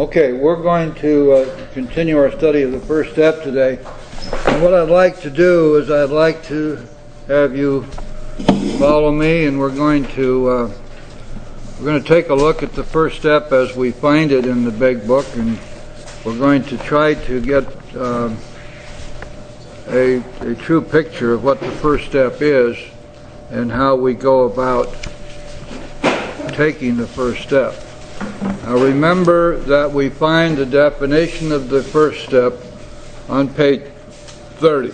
Okay, we're going to continue our study of the first step today. And what I'd like to do is I'd like to have you follow me, and we're going to take a look at the first step as we find it in the big book, and we're going to try to get a true picture of what the first step is and how we go about taking the first step. Now remember that we find the definition of the first step on page 30.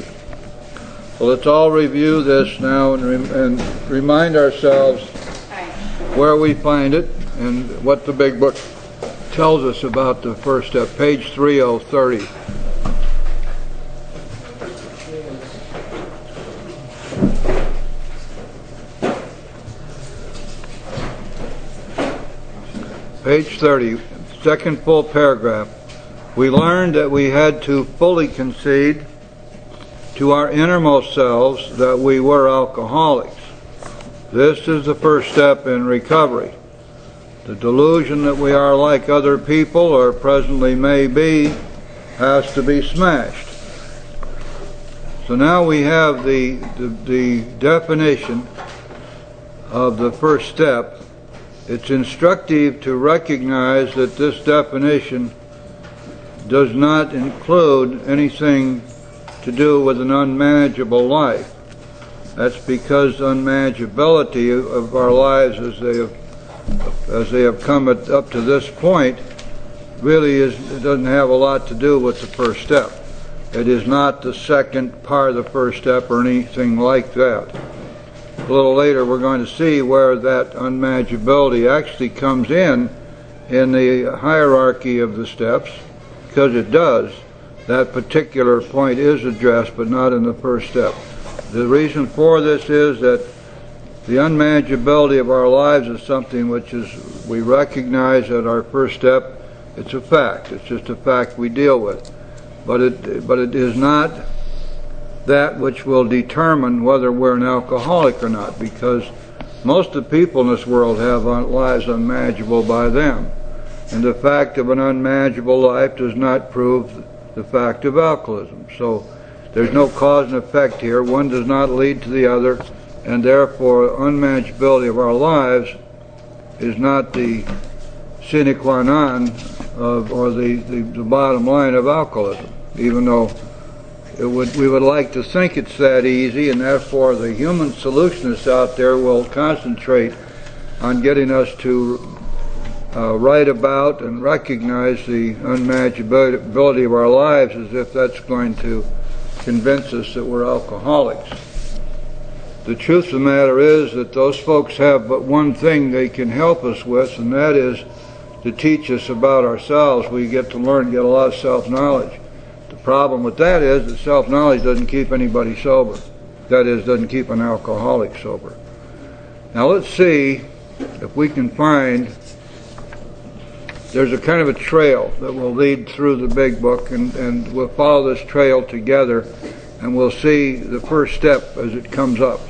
So let's all review this now and remind ourselves where we find it and what the big book tells us about the first step. Page 3030. Page 30, second full paragraph. We learned that we had to fully concede to our innermost selves that we were alcoholics. This is the first step in recovery. The delusion that we are like other people, or presently may be, has to be smashed. So now we have the definition of the first step. It's instructive to recognize that this definition does not include anything to do with an unmanageable life. That's because unmanageability of our lives as they have come up to this point really it doesn't have a lot to do with the first step. It is not the second part of the first step or anything like that. A little later we're going to see where that unmanageability actually comes in the hierarchy of the steps, because it does. That particular point is addressed, but not in the first step. The reason for this is that the unmanageability of our lives is something which we recognize at our first step. It's a fact. It's just a fact we deal with. But it is not that which will determine whether we're an alcoholic or not, because most of the people in this world have lives unmanageable by them. And the fact of an unmanageable life does not prove the fact of alcoholism. So there's no cause and effect here. One does not lead to the other, and therefore unmanageability of our lives is not the sine qua non or the bottom line of alcoholism, even though we would like to think it's that easy, and therefore the human solutionists out there will concentrate on getting us to write about and recognize the unmanageability of our lives as if that's going to convince us that we're alcoholics. The truth of the matter is that those folks have but one thing they can help us with, and that is to teach us about ourselves. We get to learn, get a lot of self-knowledge. The problem with that is that self-knowledge doesn't keep anybody sober. That is, doesn't keep an alcoholic sober. Now let's see if we can find, there's a kind of a trail that will lead through the big book, and we'll follow this trail together, and we'll see the first step as it comes up.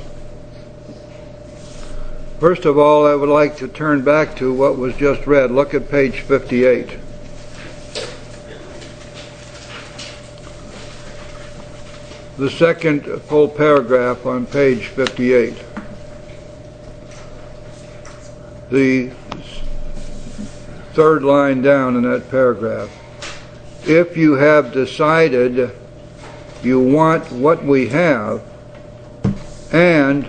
First of all, I would like to turn back to what was just read. Look at page 58. The second full paragraph on page 58. The third line down in that paragraph. If you have decided you want what we have and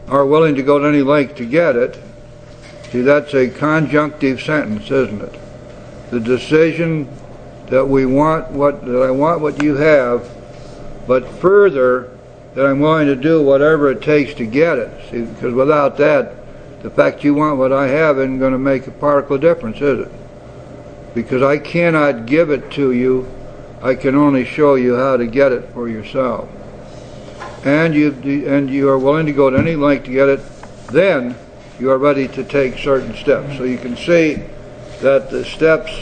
are willing to go to any length to get it, see, that's a conjunctive sentence, isn't it? The decision that I want what you have, but further that I'm willing to do whatever it takes to get it. See, because without that, the fact you want what I have isn't going to make a particle of difference, is it? Because I cannot give it to you. I can only show you how to get it for yourself. And you are willing to go to any length to get it, then you are ready to take certain steps. So you can see that the steps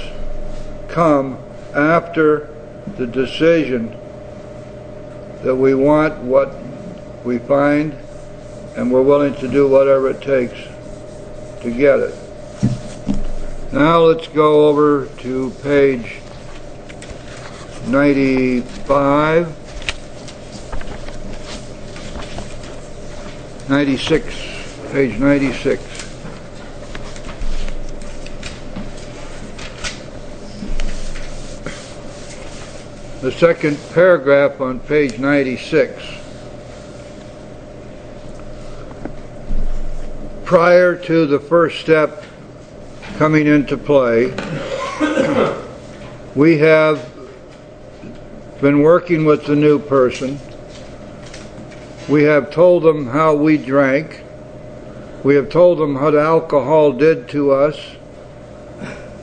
come after the decision that we want what we find, and we're willing to do whatever it takes to get it. Now let's go over to page 95, 96, page 96. The second paragraph on page 96. Prior to the first step coming into play, we have been working with the new person. We have told them how we drank. We have told them what alcohol did to us.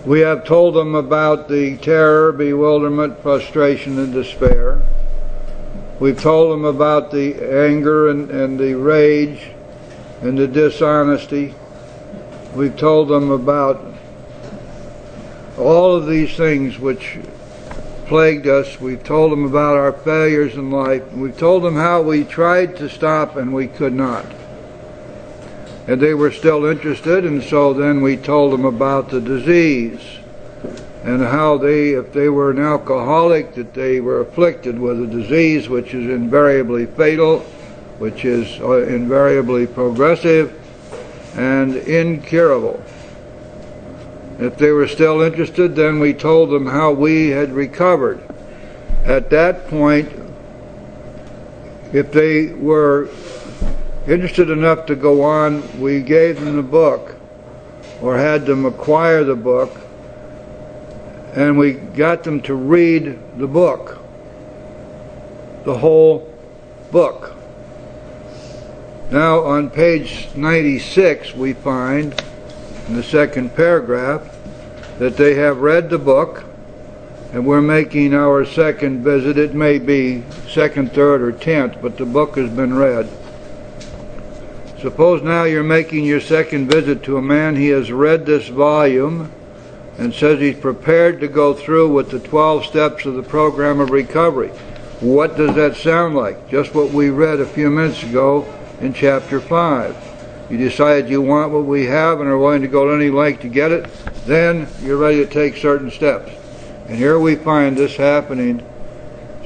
We have told them about the terror, bewilderment, frustration, and despair. We've told them about the anger and the rage and the dishonesty. We've told them about all of these things which plagued us. We've told them about our failures in life. We've told them how we tried to stop and we could not. And they were still interested, and so then we told them about the disease and how if they were an alcoholic, that they were afflicted with a disease which is invariably fatal, which is invariably progressive and incurable. If they were still interested, then we told them how we had recovered. At that point, if they were interested enough to go on, we gave them the book, or had them acquire the book, and we got them to read the book, the whole book. Now on page 96 we find, in the second paragraph, that they have read the book, and we're making our second visit. It may be second, third, or 10th, but the book has been read. Suppose now you're making your second visit to a man. He has read this volume and says he's prepared to go through with the 12 steps of the program of recovery. What does that sound like? Just what we read a few minutes ago in chapter 5. You decide you want what we have and are willing to go to any length to get it, then you're ready to take certain steps. And here we find this happening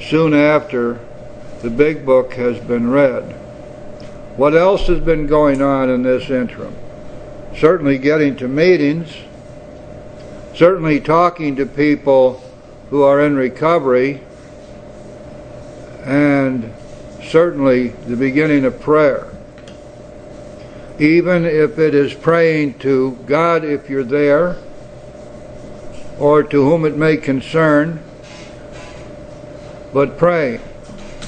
soon after the big book has been read. What else has been going on in this interim? Certainly getting to meetings, certainly talking to people who are in recovery, and certainly the beginning of prayer. Even if it is praying to God if you're there, or to whom it may concern, but praying.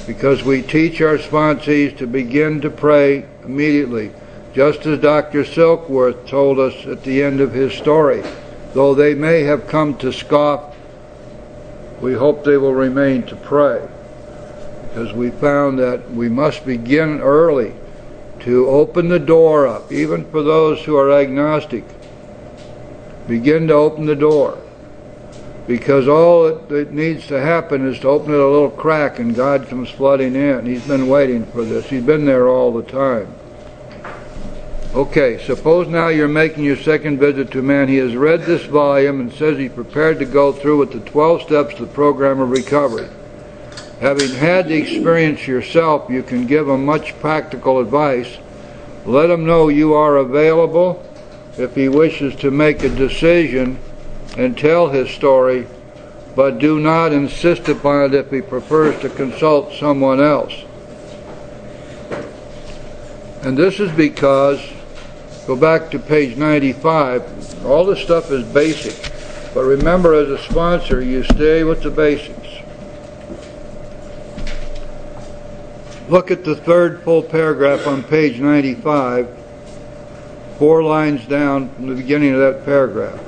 Because we teach our sponsees to begin to pray immediately, just as Dr. Silkworth told us at the end of his story. Though they may have come to scoff, we hope they will remain to pray, because we found that we must begin early to open the door up, even for those who are agnostic. Begin to open the door, because all that needs to happen is to open it a little crack and God comes flooding in. He's been waiting for this. He's been there all the time. Okay, suppose now you're making your second visit to a man. He has read this volume and says he's prepared to go through with the 12 steps of the program of recovery. Having had the experience yourself, you can give him much practical advice. Let him know you are available if he wishes to make a decision and tell his story, but do not insist upon it if he prefers to consult someone else. And this is because, go back to page 95, all this stuff is basic, but remember, as a sponsor, you stay with the basics. Look at the third full paragraph on page 95, 4 lines down from the beginning of that paragraph.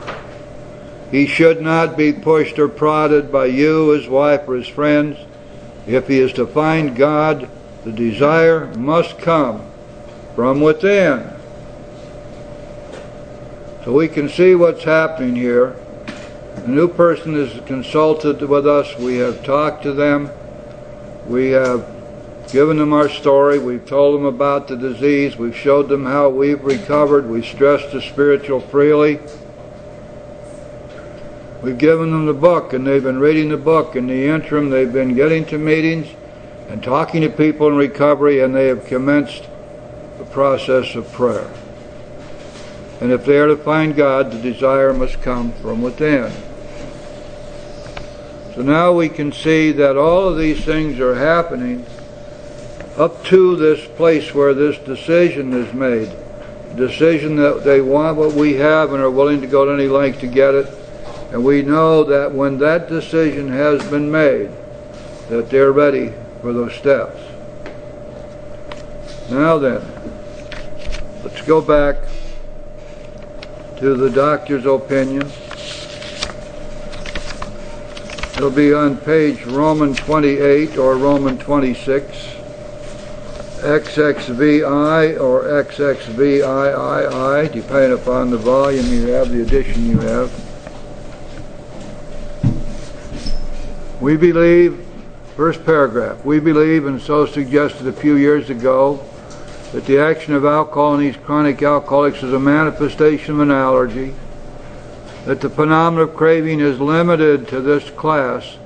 He should not be pushed or prodded by you, his wife, or his friends. If he is to find God, the desire must come from within. So we can see what's happening here. The new person is consulted with us. We have talked to them. We have given them our story. We've told them about the disease. We've showed them how we've recovered. We've stressed the spiritual freely. We've given them the book, and they've been reading the book. In the interim, they've been getting to meetings and talking to people in recovery, and they have commenced the process of prayer. And if they are to find God, the desire must come from within. So now we can see that all of these things are happening up to this place where this decision is made. Decision that they want what we have and are willing to go to any length to get it. And we know that when that decision has been made, that they're ready for those steps. Now then, let's go back to the doctor's opinion. It'll be on page Roman 28 or Roman 26, XXVI or XXVIII, depending upon the volume you have, the edition you have. We believe, first paragraph, we believe, and so suggested a few years ago, that the action of alcohol in these chronic alcoholics is a manifestation of an allergy, that the phenomenon of craving is limited to this class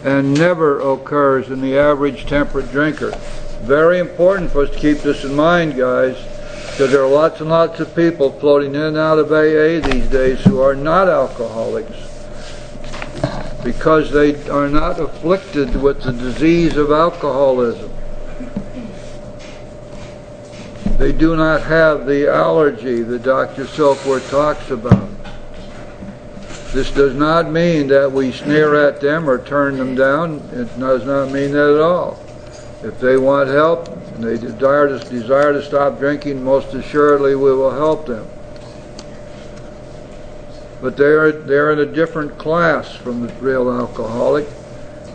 and never occurs in the average temperate drinker. Very important for us to keep this in mind, guys, because there are lots and lots of people floating in and out of AA these days who are not alcoholics because they are not afflicted with the disease of alcoholism. They do not have the allergy that Dr. Silkworth talks about. This does not mean that we sneer at them or turn them down. It does not mean that at all. If they want help and they desire to stop drinking, most assuredly we will help them. But they're in a different class from the real alcoholic,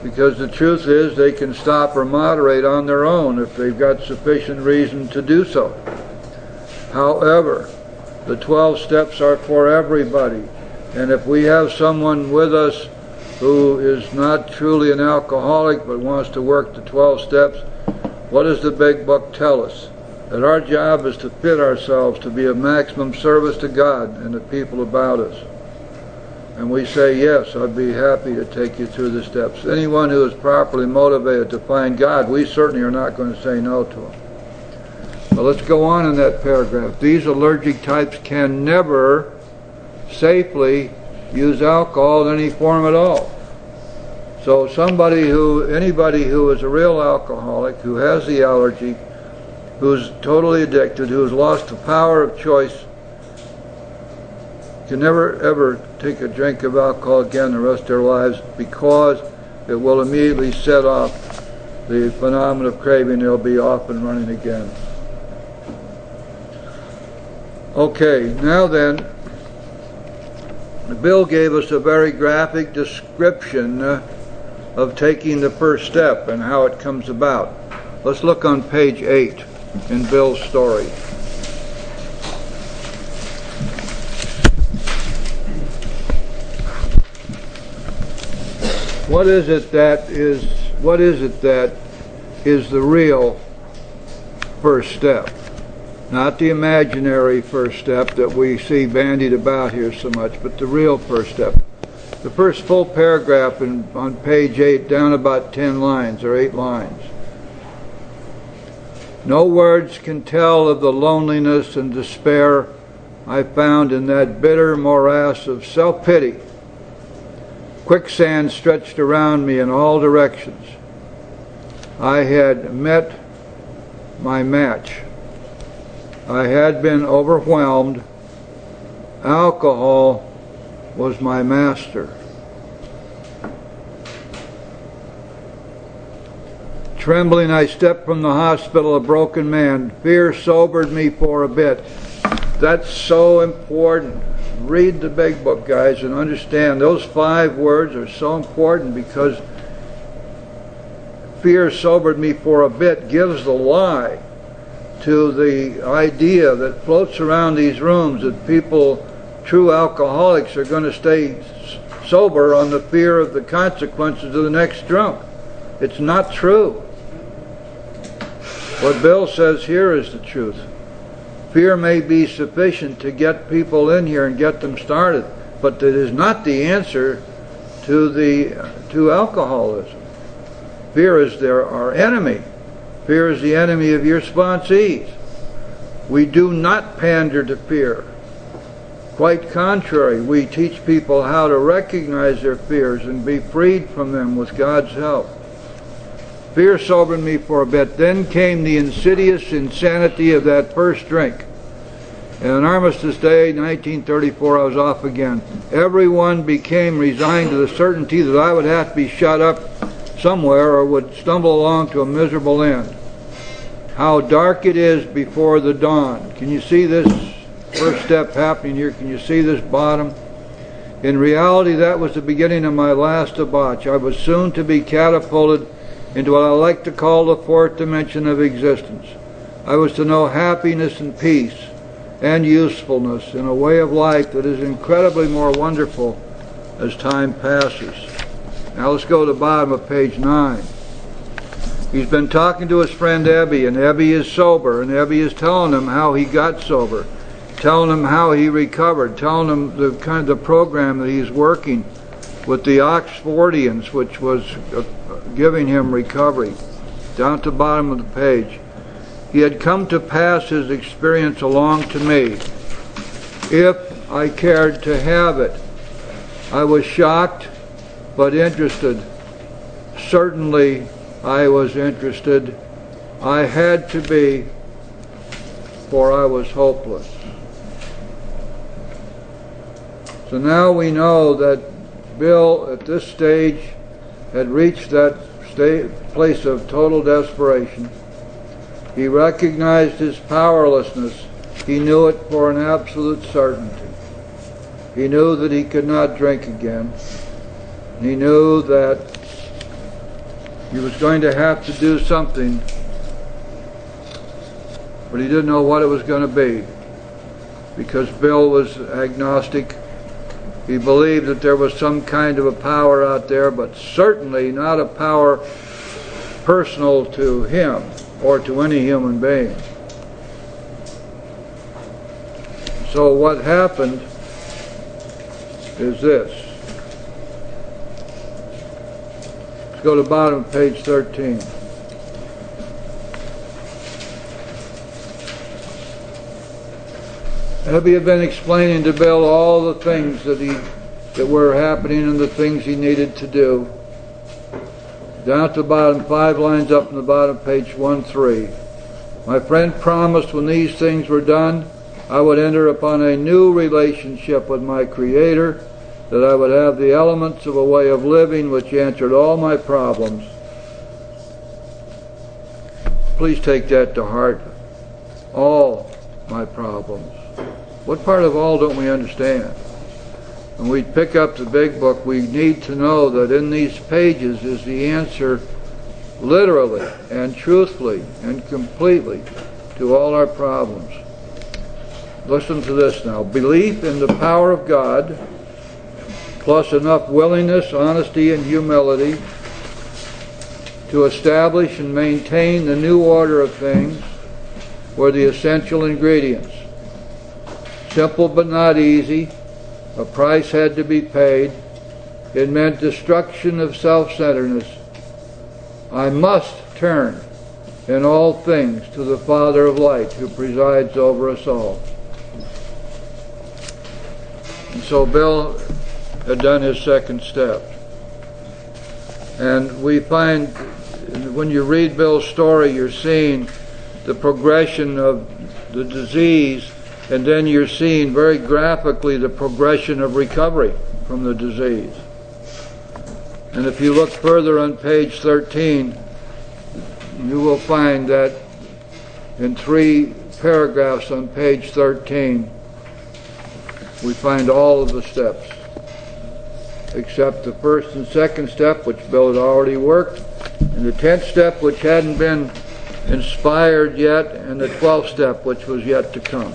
because the truth is they can stop or moderate on their own if they've got sufficient reason to do so. However, the 12 steps are for everybody. And if we have someone with us who is not truly an alcoholic but wants to work the 12 steps, what does the big book tell us? That our job is to fit ourselves to be of maximum service to God and the people about us. And we say, yes, I'd be happy to take you through the steps. Anyone who is properly motivated to find God, we certainly are not going to say no to him. But let's go on in that paragraph. These allergic types can never safely use alcohol in any form at all. So anybody who is a real alcoholic, who has the allergy, who's totally addicted, who's lost the power of choice, can never ever take a drink of alcohol again the rest of their lives, because it will immediately set off the phenomenon of craving. They'll be off and running again. Okay, now then, Bill gave us a very graphic description of taking the first step and how it comes about. Let's look on page 8 in Bill's story. What is it that is the real first step? Not the imaginary first step that we see bandied about here so much, but the real first step. The first full paragraph on page 8, down about 10 lines or 8 lines. No words can tell of the loneliness and despair I found in that bitter morass of self-pity. Quicksand stretched around me in all directions. I had met my match. I had been overwhelmed. Alcohol was my master. Trembling, I stepped from the hospital a broken man. Fear sobered me for a bit. That's so important. Read the big book, guys, and understand those 5 words are so important, because fear sobered me for a bit gives the lie to the idea that floats around these rooms that people, true alcoholics, are going to stay sober on the fear of the consequences of the next drunk. It's not true. What Bill says here is the truth. Fear may be sufficient to get people in here and get them started. but that is not the answer to alcoholism. Fear is our enemy. Fear is the enemy of your sponsees. We do not pander to fear. Quite contrary, we teach people how to recognize their fears and be freed from them with God's help. Fear sobered me for a bit. Then came the insidious insanity of that first drink. And on Armistice Day, 1934, I was off again. Everyone became resigned to the certainty that I would have to be shut up somewhere or would stumble along to a miserable end. How dark it is before the dawn. Can you see this first step happening here? Can you see this bottom? In reality, that was the beginning of my last debauch. I was soon to be catapulted into what I like to call the fourth dimension of existence. I was to know happiness and peace and usefulness in a way of life that is incredibly more wonderful as time passes. Now let's go to the bottom of page 9. He's been talking to his friend Ebby, and Ebby is sober, and Ebby is telling him how he got sober, telling him how he recovered, telling him the program that he's working with the Oxfordians, which was giving him recovery. Down at the bottom of the page. He had come to pass his experience along to me, if I cared to have it. I was shocked, but interested. Certainly I was interested. I had to be, for I was hopeless. So now we know that Bill, at this stage, had reached that place of total desperation. He recognized his powerlessness. He knew it for an absolute certainty. He knew that he could not drink again. He knew that he was going to have to do something, but he didn't know what it was going to be, because Bill was agnostic. He believed that there was some kind of a power out there, but certainly not a power personal to him or to any human being. So what happened is this. Let's go to the bottom of page 13. Ebby had been explaining to Bill all the things that were happening and the things he needed to do. Down at the bottom, 5 lines up in the bottom, page 1-3. My friend promised when these things were done, I would enter upon a new relationship with my Creator, that I would have the elements of a way of living which answered all my problems. Please take that to heart. All my problems. What part of all don't we understand? When we pick up the big book, we need to know that in these pages is the answer literally and truthfully and completely to all our problems. Listen to this now. Belief in the power of God, plus enough willingness, honesty, and humility to establish and maintain the new order of things were the essential ingredients. Simple but not easy. A price had to be paid. It meant destruction of self-centeredness. I must turn in all things to the Father of light who presides over us all. And so Bill had done his second step. And we find, when you read Bill's story, you're seeing the progression of the disease, and then you're seeing very graphically the progression of recovery from the disease. And if you look further on page 13, you will find that in 3 paragraphs on page 13, we find all of the steps, except the first and second step, which Bill had already worked, and the 10th step, which hadn't been inspired yet, and the 12th step, which was yet to come.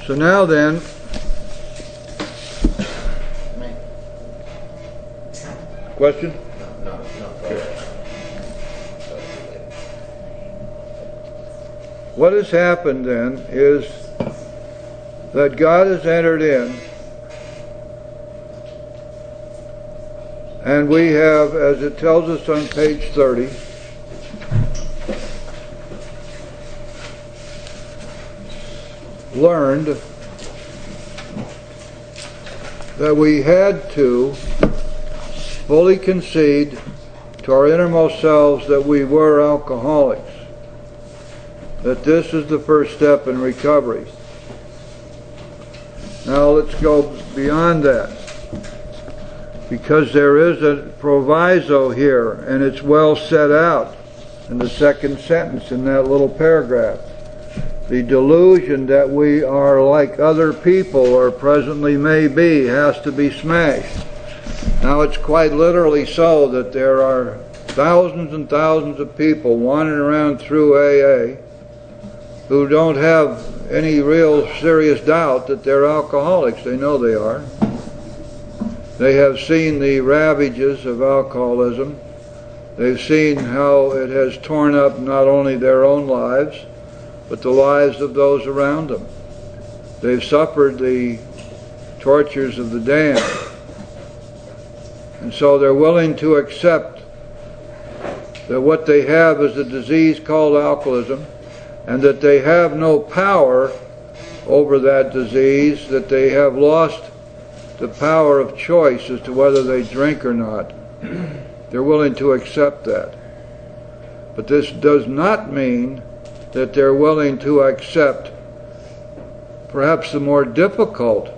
So now then, question? No. What has happened then is that God has entered in, and we have, as it tells us on page 30, learned that we had to fully concede to our innermost selves that we were alcoholics. That this is the first step in recovery. Now let's go beyond that, because there is a proviso here, and it's well set out in the second sentence in that little paragraph. The delusion that we are like other people, or presently may be, has to be smashed. Now it's quite literally so that there are thousands and thousands of people wandering around through AA who don't have any real serious doubt that they're alcoholics. They know they are. They have seen the ravages of alcoholism. They've seen how it has torn up not only their own lives, but the lives of those around them. They've suffered the tortures of the damned. And so they're willing to accept that what they have is a disease called alcoholism, and that they have no power over that disease, that they have lost the power of choice as to whether they drink or not. They're willing to accept that. But this does not mean that they're willing to accept perhaps the more difficult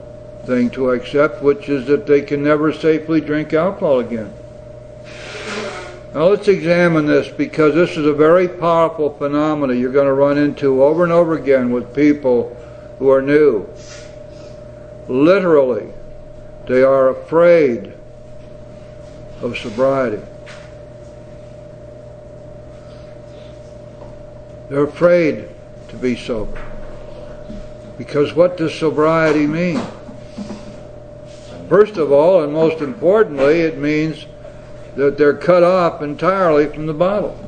thing to accept, which is that they can never safely drink alcohol again. Now let's examine this, because this is a very powerful phenomenon you're going to run into over and over again with people who are new. Literally, they are afraid of sobriety. They're afraid to be sober. Because what does sobriety mean? First of all, and most importantly, it means that they're cut off entirely from the bottle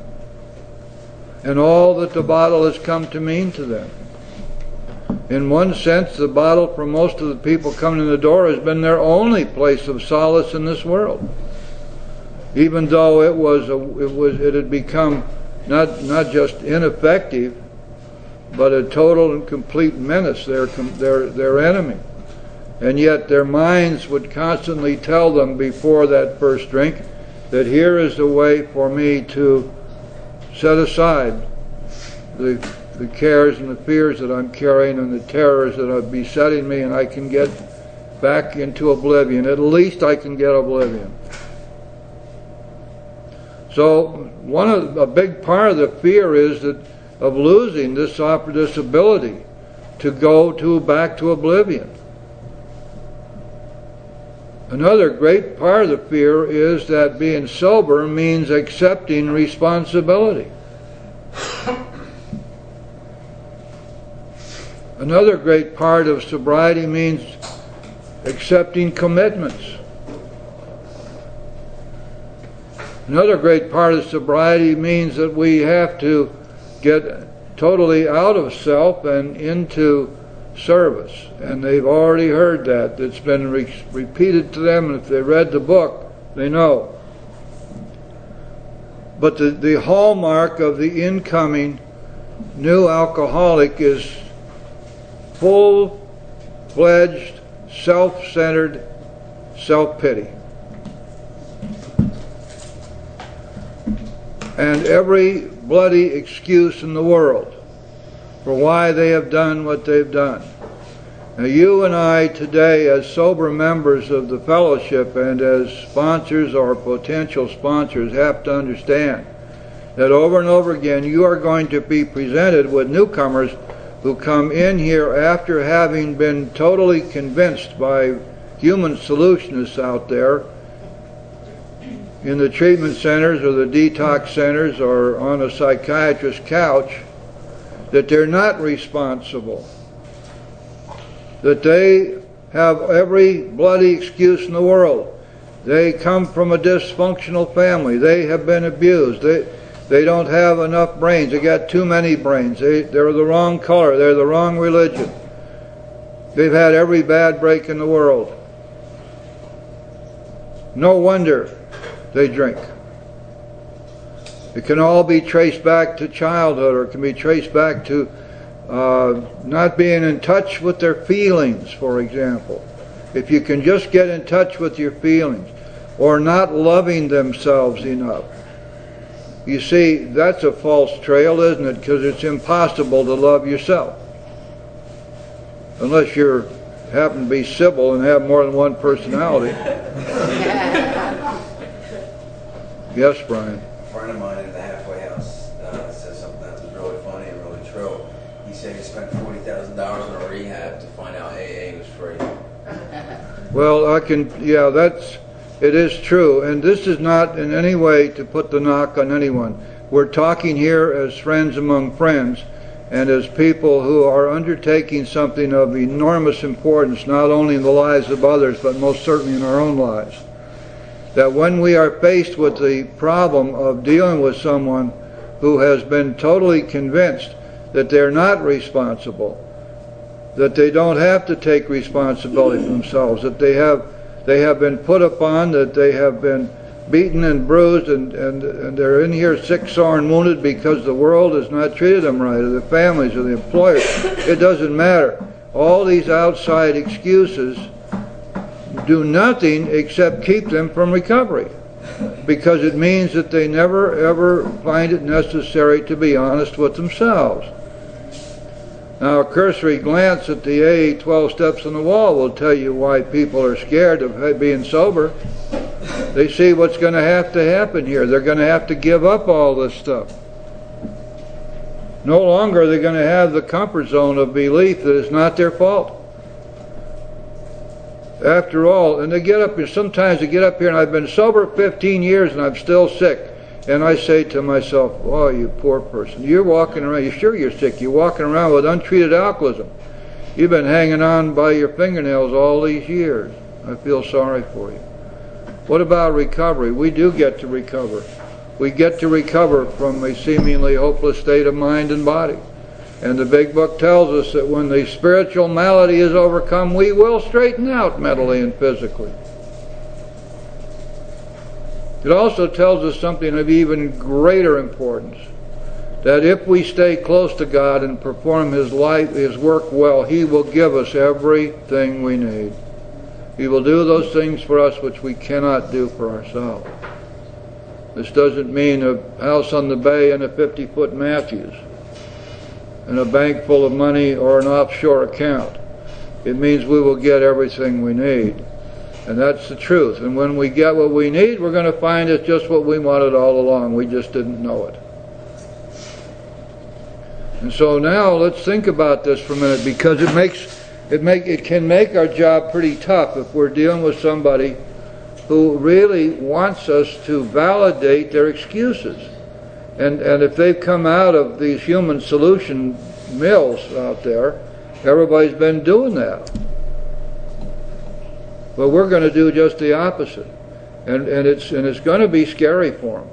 and all that the bottle has come to mean to them. In one sense, the bottle for most of the people coming in the door has been their only place of solace in this world, even though it had become not just ineffective, but a total and complete menace, their enemy. And yet their minds would constantly tell them before that first drink that here is the way for me to set aside the cares and the fears that I'm carrying and the terrors that are besetting me, and I can get back into oblivion. At least I can get oblivion. So a big part of the fear is that of losing this ability to go back to oblivion. Another great part of the fear is that being sober means accepting responsibility. Another great part of sobriety means accepting commitments. Another great part of sobriety means that we have to get totally out of self and into service. And they've already heard that. It's been repeated to them, and if they read the book, they know. But the hallmark of the incoming new alcoholic is full-fledged, self-centered self-pity. And every bloody excuse in the world for why they have done what they've done. Now you and I today, as sober members of the fellowship and as sponsors or potential sponsors, have to understand that over and over again you are going to be presented with newcomers who come in here after having been totally convinced by human solutionists out there in the treatment centers or the detox centers or on a psychiatrist's couch, that they're not responsible, that they have every bloody excuse in the world. They come from a dysfunctional family. They have been abused. They don't have enough brains. They got too many brains. They're the wrong color. They're the wrong religion. They've had every bad break in the world. No wonder they drink. It can all be traced back to childhood, or it can be traced back to not being in touch with their feelings, for example. If you can just get in touch with your feelings, or not loving themselves enough. You see, that's a false trail, isn't it? Because it's impossible to love yourself. Unless you happen to be civil and have more than one personality. Yes, Brian. A friend of mine at the halfway house said something that was really funny and really true. He said he spent $40,000 on a rehab to find out AA was free. Well, it is true, and this is not in any way to put the knock on anyone. We're talking here as friends among friends, and as people who are undertaking something of enormous importance, not only in the lives of others, but most certainly in our own lives. That when we are faced with the problem of dealing with someone who has been totally convinced that they're not responsible, that they don't have to take responsibility for themselves, that they have been put upon, that they have been beaten and bruised, and they're in here sick, sore, and wounded because the world has not treated them right, or the families, or the employers. It doesn't matter. All these outside excuses do nothing except keep them from recovery, because it means that they never ever find it necessary to be honest with themselves. Now, a cursory glance at the AA 12 Steps on the Wall will tell you why people are scared of being sober. They see what's going to happen here. They're going to have to give up all this stuff. No longer are they going to have the comfort zone of belief that it's not their fault. After all, and they get up here, sometimes they get up here, and I've been sober 15 years and I'm still sick. And I say to myself, oh, you poor person, you're walking around, you're sure you're sick, you're walking around with untreated alcoholism. You've been hanging on by your fingernails all these years. I feel sorry for you. What about recovery? We do get to recover. We get to recover from a seemingly hopeless state of mind and body. And the big book tells us that when the spiritual malady is overcome, we will straighten out mentally and physically. It also tells us something of even greater importance, that if we stay close to God and perform His work well, He will give us everything we need. He will do those things for us which we cannot do for ourselves. This doesn't mean a house on the bay and a 50-foot Matthews and a bank full of money or an offshore account. It means we will get everything we need. And that's the truth. And when we get what we need, we're going to find it's just what we wanted all along. We just didn't know it. And so now let's think about this for a minute, because it can make our job pretty tough if we're dealing with somebody who really wants us to validate their excuses. And if they've come out of these human solution mills out there, everybody's been doing that. But we're going to do just the opposite, and it's going to be scary for them,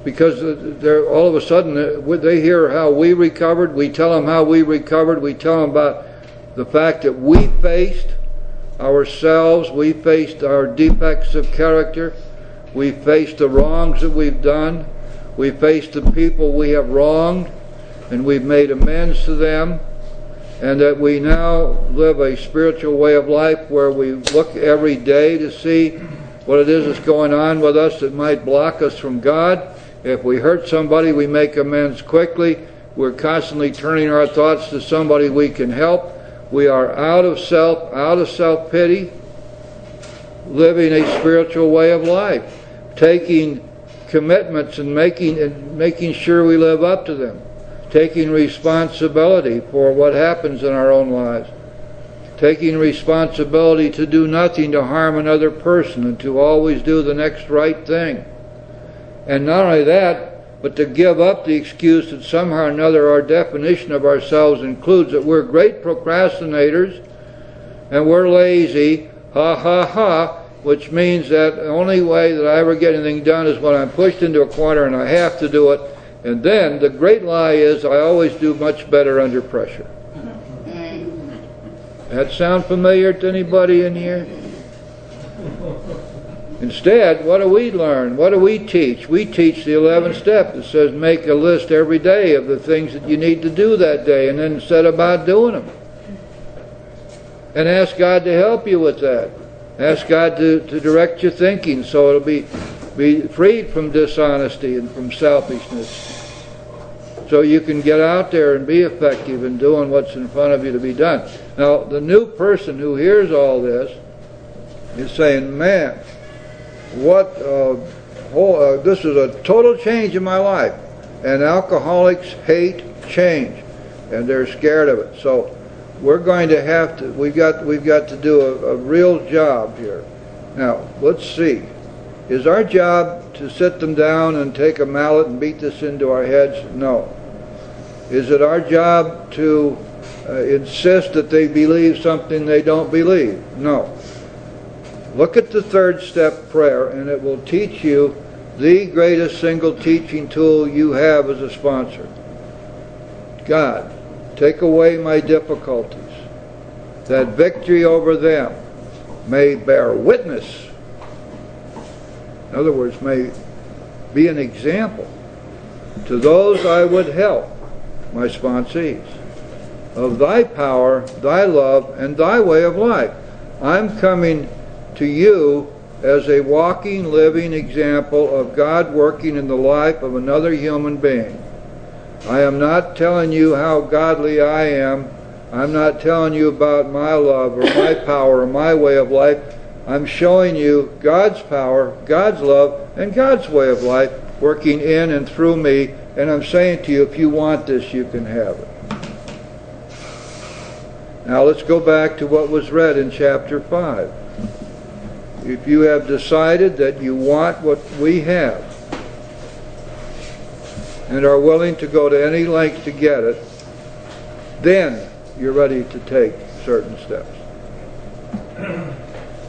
because they're all of a sudden they hear how we recovered. We tell them how we recovered. We tell them about the fact that we faced ourselves, we faced our defects of character, we faced the wrongs that we've done, we faced the people we have wronged, and we've made amends to them. And that we now live a spiritual way of life where we look every day to see what it is that's going on with us that might block us from God. If we hurt somebody, we make amends quickly. We're constantly turning our thoughts to somebody we can help. We are out of self-pity, living a spiritual way of life, taking commitments and making sure we live up to them. Taking responsibility for what happens in our own lives. Taking responsibility to do nothing to harm another person and to always do the next right thing. And not only that, but to give up the excuse that somehow or another our definition of ourselves includes that we're great procrastinators and we're lazy, ha ha ha, which means that the only way that I ever get anything done is when I'm pushed into a corner and I have to do it. And then the great lie is I always do much better under pressure. That sound familiar to anybody in here? Instead, what do we learn? What do we teach? We teach the 11th step that says make a list every day of the things that you need to do that day and then set about doing them. And ask God to help you with that. Ask God to direct your thinking so it'll be freed from dishonesty and from selfishness. So you can get out there and be effective in doing what's in front of you to be done. Now, the new person who hears all this is saying, man, this is a total change in my life. And alcoholics hate change, and they're scared of it. So we're going to have to, we've got to do a real job here. Now, let's see. Is our job to sit them down and take a mallet and beat this into our heads? No. Is it our job to insist that they believe something they don't believe? No. Look at the 3rd step prayer, and it will teach you the greatest single teaching tool you have as a sponsor. God, take away my difficulties, that victory over them may bear witness. In other words, may be an example to those I would help, my sponsees, of thy power, thy love, and thy way of life. I'm coming to you as a walking, living example of God working in the life of another human being. I am not telling you how godly I am. I'm not telling you about my love or my power or my way of life. I'm showing you God's power, God's love, and God's way of life working in and through me. And I'm saying to you, if you want this, you can have it. Now let's go back to what was read in chapter 5. If you have decided that you want what we have and are willing to go to any length to get it, then you're ready to take certain steps.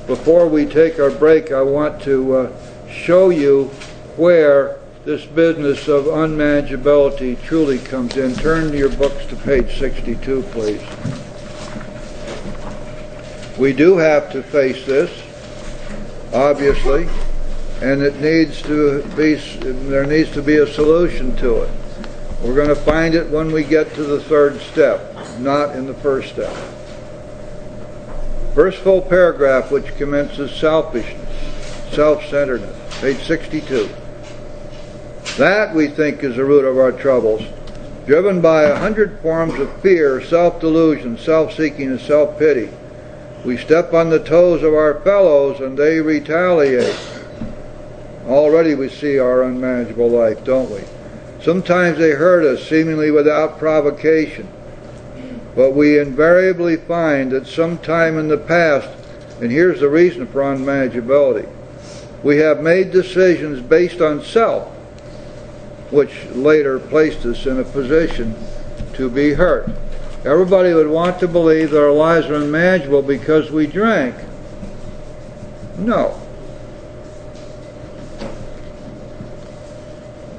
Before we take our break, I want to show you where this business of unmanageability truly comes in. Turn your books to page 62, please. We do have to face this, obviously, and there needs to be a solution to it. We're going to find it when we get to the 3rd step, not in the 1st step. First full paragraph, which commences selfishness, self-centeredness, page 62. That, we think, is the root of our troubles, driven by 100 forms of fear, self-delusion, self-seeking, and self-pity. We step on the toes of our fellows and they retaliate. Already we see our unmanageable life, don't we? Sometimes they hurt us seemingly without provocation. But we invariably find that sometime in the past, and here's the reason for unmanageability, we have made decisions based on self, which later placed us in a position to be hurt. Everybody would want to believe that our lives are unmanageable because we drank. No.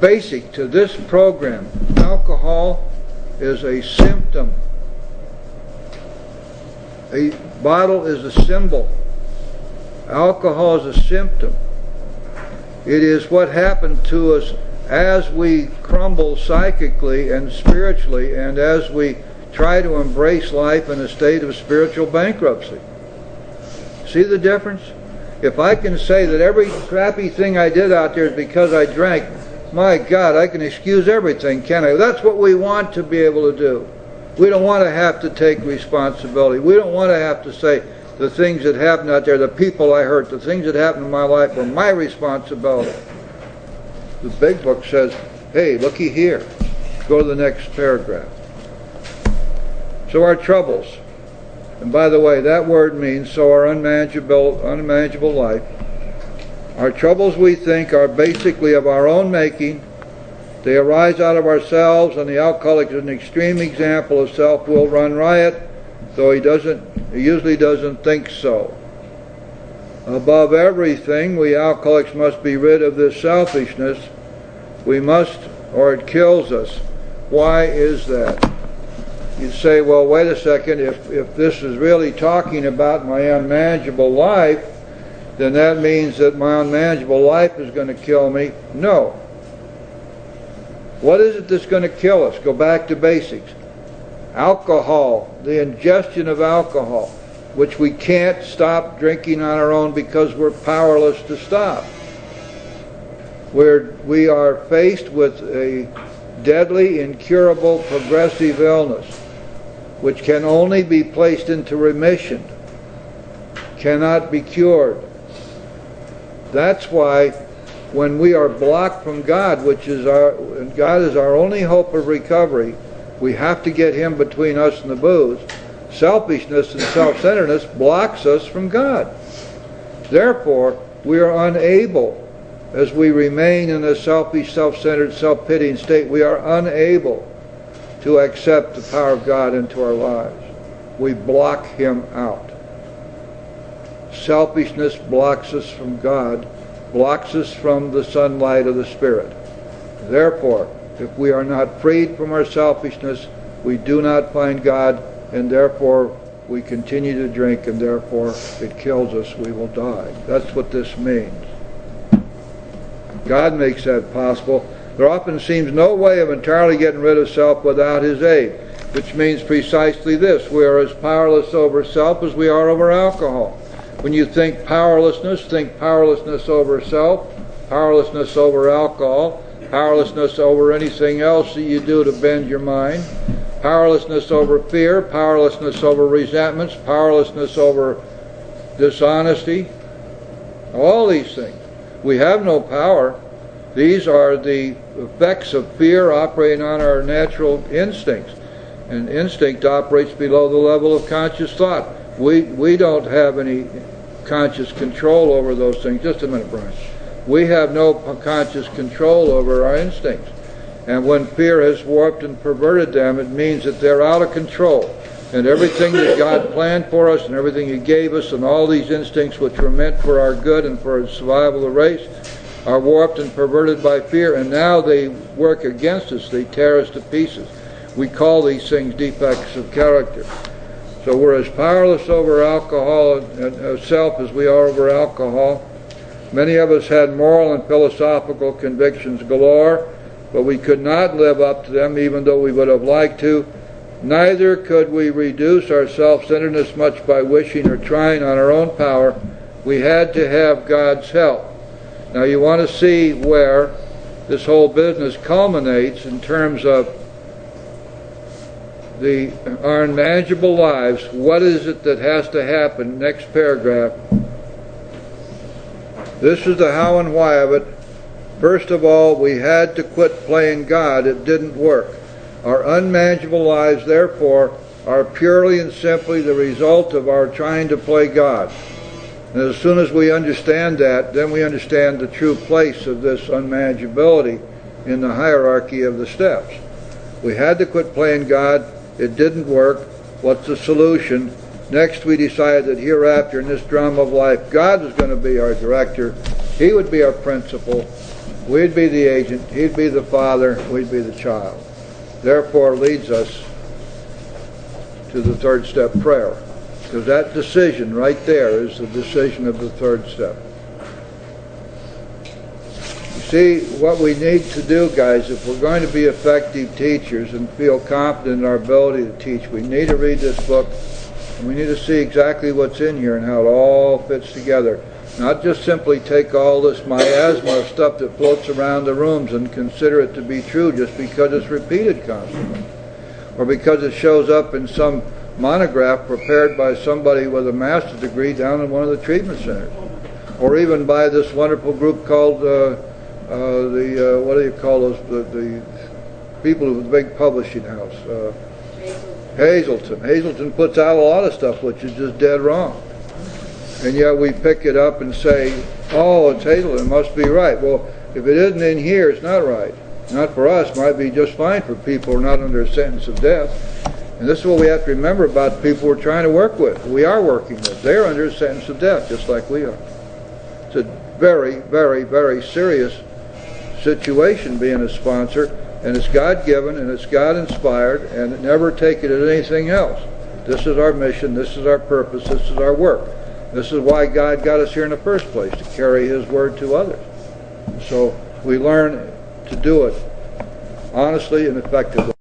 Basic to this program, alcohol is a symptom. A bottle is a symbol. Alcohol is a symptom. It is what happened to us as we crumble psychically and spiritually, and as we try to embrace life in a state of spiritual bankruptcy. See the difference? If I can say that every crappy thing I did out there is because I drank, my God, I can excuse everything, can't I? That's what we want to be able to do. We don't want to have to take responsibility. We don't want to have to say the things that happened out there, the people I hurt, the things that happened in my life were my responsibility. The big book says, hey, looky here. Go to the next paragraph. So our troubles, and by the way, that word means so our unmanageable life. Our troubles, we think, are basically of our own making. They arise out of ourselves, and the alcoholic is an extreme example of self-will run riot, though he usually doesn't think so. Above everything, we alcoholics must be rid of this selfishness. We must or it kills us. Why is that? You say, well, wait a second, if this is really talking about my unmanageable life, then that means that my unmanageable life is going to kill me. No. What is it that's going to kill us? Go back to basics. Alcohol, the ingestion of alcohol, which we can't stop drinking on our own because we're powerless to stop. We are faced with a deadly, incurable, progressive illness, which can only be placed into remission, cannot be cured. That's why when we are blocked from God, God is our only hope of recovery, we have to get Him between us and the booze. Selfishness and self-centeredness blocks us from God. Therefore, we are unable, as we remain in a selfish, self-centered, self-pitying state, we are unable to accept the power of God into our lives. We block Him out. Selfishness blocks us from God, blocks us from the sunlight of the Spirit. Therefore, if we are not freed from our selfishness, we do not find God, and therefore we continue to drink, and therefore it kills us, we will die. That's what this means. God makes that possible. There often seems no way of entirely getting rid of self without His aid, which means precisely this: we are as powerless over self as we are over alcohol. When you think powerlessness over self, powerlessness over alcohol, powerlessness over anything else that you do to bend your mind, powerlessness over fear, powerlessness over resentments, powerlessness over dishonesty, all these things. We have no power. These are the effects of fear operating on our natural instincts. And instinct operates below the level of conscious thought. We don't have any conscious control over those things. Just a minute, Brian. We have no conscious control over our instincts. And when fear has warped and perverted them, it means that they're out of control. And everything that God planned for us and everything He gave us and all these instincts which were meant for our good and for the survival of the race are warped and perverted by fear, and now they work against us. They tear us to pieces. We call these things defects of character. So we're as powerless over alcohol and self as we are over alcohol. Many of us had moral and philosophical convictions galore, but we could not live up to them even though we would have liked to. Neither could we reduce our self-centeredness much by wishing or trying on our own power. We had to have God's help. Now you want to see where this whole business culminates in terms of our unmanageable lives. What is it that has to happen? Next paragraph. This is the how and why of it. First of all, we had to quit playing God. It didn't work. Our unmanageable lives, therefore, are purely and simply the result of our trying to play God. And as soon as we understand that, then we understand the true place of this unmanageability in the hierarchy of the steps. We had to quit playing God. It didn't work. What's the solution? Next, we decided that hereafter in this drama of life, God was going to be our director. He would be our principal. We'd be the agent. He'd be the father. We'd be the child. Therefore, leads us to the third step prayer. Because that decision right there is the decision of the third step. You see, what we need to do, guys, if we're going to be effective teachers and feel confident in our ability to teach, we need to read this book, and we need to see exactly what's in here and how it all fits together. Not just simply take all this miasma of stuff that floats around the rooms and consider it to be true just because it's repeated constantly, or because it shows up in some monograph prepared by somebody with a master's degree down in one of the treatment centers, or even by this wonderful group called what do you call those, the people with the big publishing house, Hazelton. Hazelton puts out a lot of stuff which is just dead wrong, and yet we pick it up and say, oh, it's Hazelton, it must be right. Well, if it isn't in here, it's not right. Not for us. It might be just fine for people who are not under a sentence of death. And this is what we have to remember about the people we're trying to work with. We are working with. They're under a sentence of death, just like we are. It's a very, very, very serious situation being a sponsor, and it's God-given and it's God-inspired, and never take it as anything else. This is our mission, this is our purpose, this is our work. This is why God got us here in the first place, to carry His word to others. So we learn to do it honestly and effectively.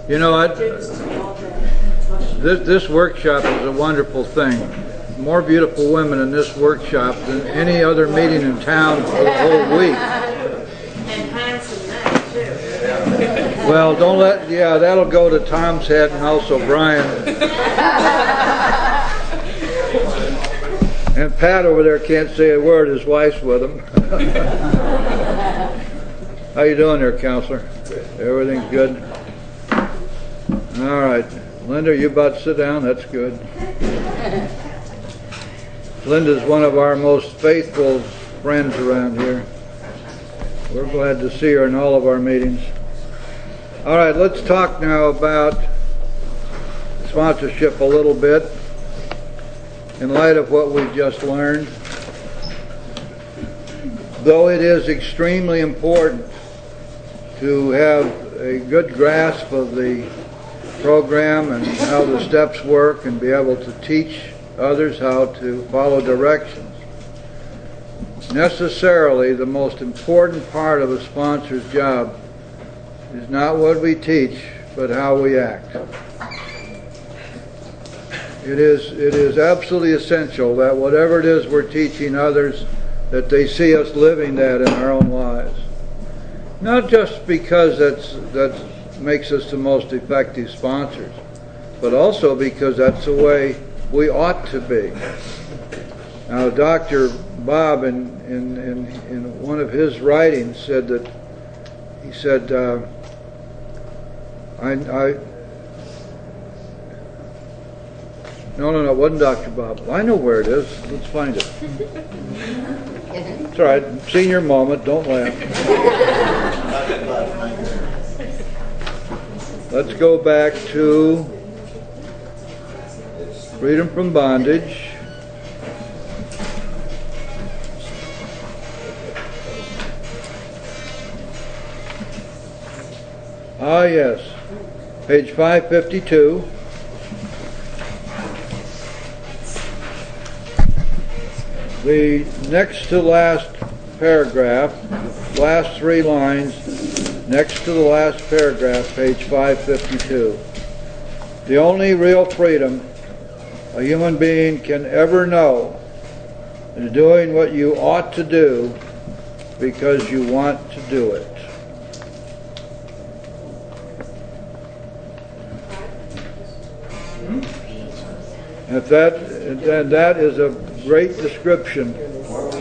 You know what? This workshop is a wonderful thing. More beautiful women in this workshop than any other meeting in town for the whole week. And handsome men, too. Well, don't let, yeah, that'll go to Tom's head and also Brian. And Pat over there can't say a word, his wife's with him. How you doing there, counselor? Everything's good? All right. Linda, you about to sit down? That's good. Linda's one of our most faithful friends around here. We're glad to see her in all of our meetings. All right, let's talk now about sponsorship a little bit in light of what we've just learned. Though it is extremely important to have a good grasp of the program and how the steps work and be able to teach others how to follow directions. Necessarily, the most important part of a sponsor's job is not what we teach, but how we act. It is absolutely essential that whatever it is we're teaching others, that they see us living that in our own lives. Not just because that makes us the most effective sponsors, but also because that's the way we ought to be. Now, Dr. Bob, in one of his writings, said that he said, No, it wasn't Dr. Bob. I know where it is. Let's find it. It's all right. Senior moment. Don't laugh. Let's go back to freedom from bondage. Ah, yes. Page 552. The next to last paragraph, last 3 lines, next to the last paragraph, page 552. The only real freedom a human being can ever know is doing what you ought to do because you want to do it. If that is a great description. What?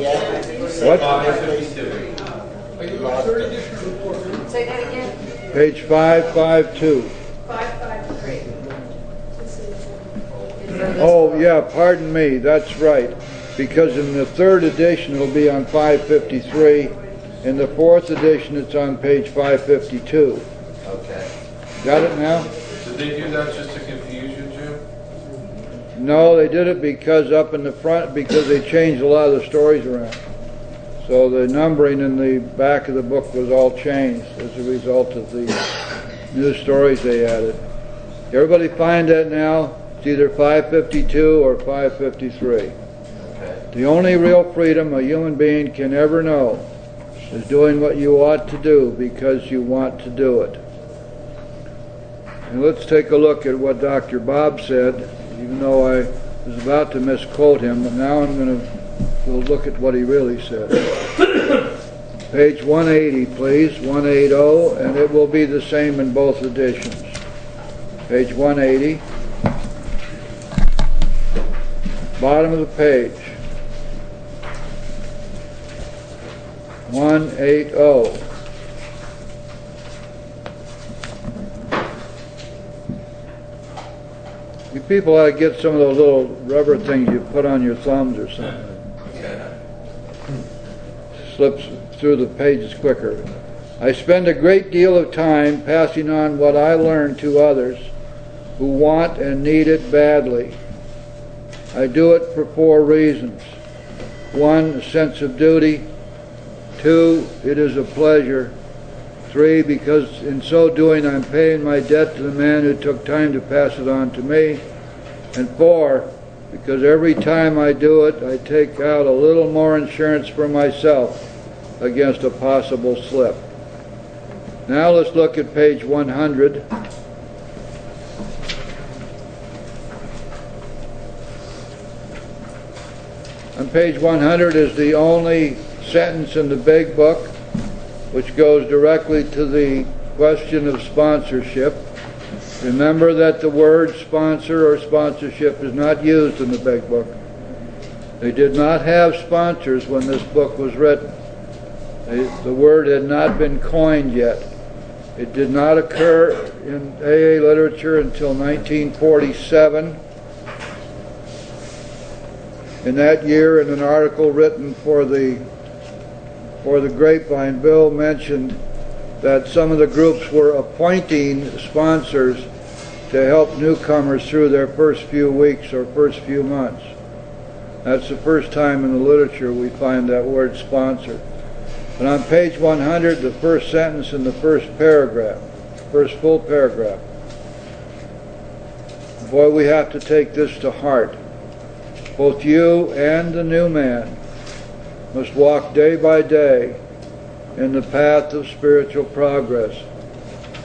Say that again. Page 552. 553. Oh, yeah, pardon me, that's right. Because in the 3rd edition it'll be on 553. In the 4th edition it's on page 552. Okay. Got it now? Did they do that just to confuse you, Jim? No, they did it because up in the front, because they changed a lot of the stories around. So the numbering in the back of the book was all changed as a result of the new stories they added. Everybody find that now? It's either 552 or 553. Okay. The only real freedom a human being can ever know is doing what you ought to do because you want to do it. And let's take a look at what Dr. Bob said, even though I was about to misquote him, but now we'll look at what he really said. Page 180, please, 180, and it will be the same in both editions. Page 180, bottom of the page. 180. people ought to get some of those little rubber things you put on your thumbs or something. Slips through the pages quicker. I spend a great deal of time passing on what I learned to others who want and need it badly. I do it for 4 reasons. 1, a sense of duty. 2, it is a pleasure. 3, because in so doing I'm paying my debt to the man who took time to pass it on to me. And 4, because every time I do it, I take out a little more insurance for myself against a possible slip. Now let's look at page 100. On page 100 is the only sentence in the big book which goes directly to the question of sponsorship. Remember that the word sponsor or sponsorship is not used in the big book. They did not have sponsors when this book was written. The word had not been coined yet. It did not occur in AA literature until 1947. In that year, in an article written for the Grapevine, Bill mentioned that some of the groups were appointing sponsors to help newcomers through their first few weeks or first few months. That's the first time in the literature we find that word sponsor. But on page 100, the first sentence in the first paragraph, first full paragraph, boy, we have to take this to heart. Both you and the new man must walk day by day in the path of spiritual progress.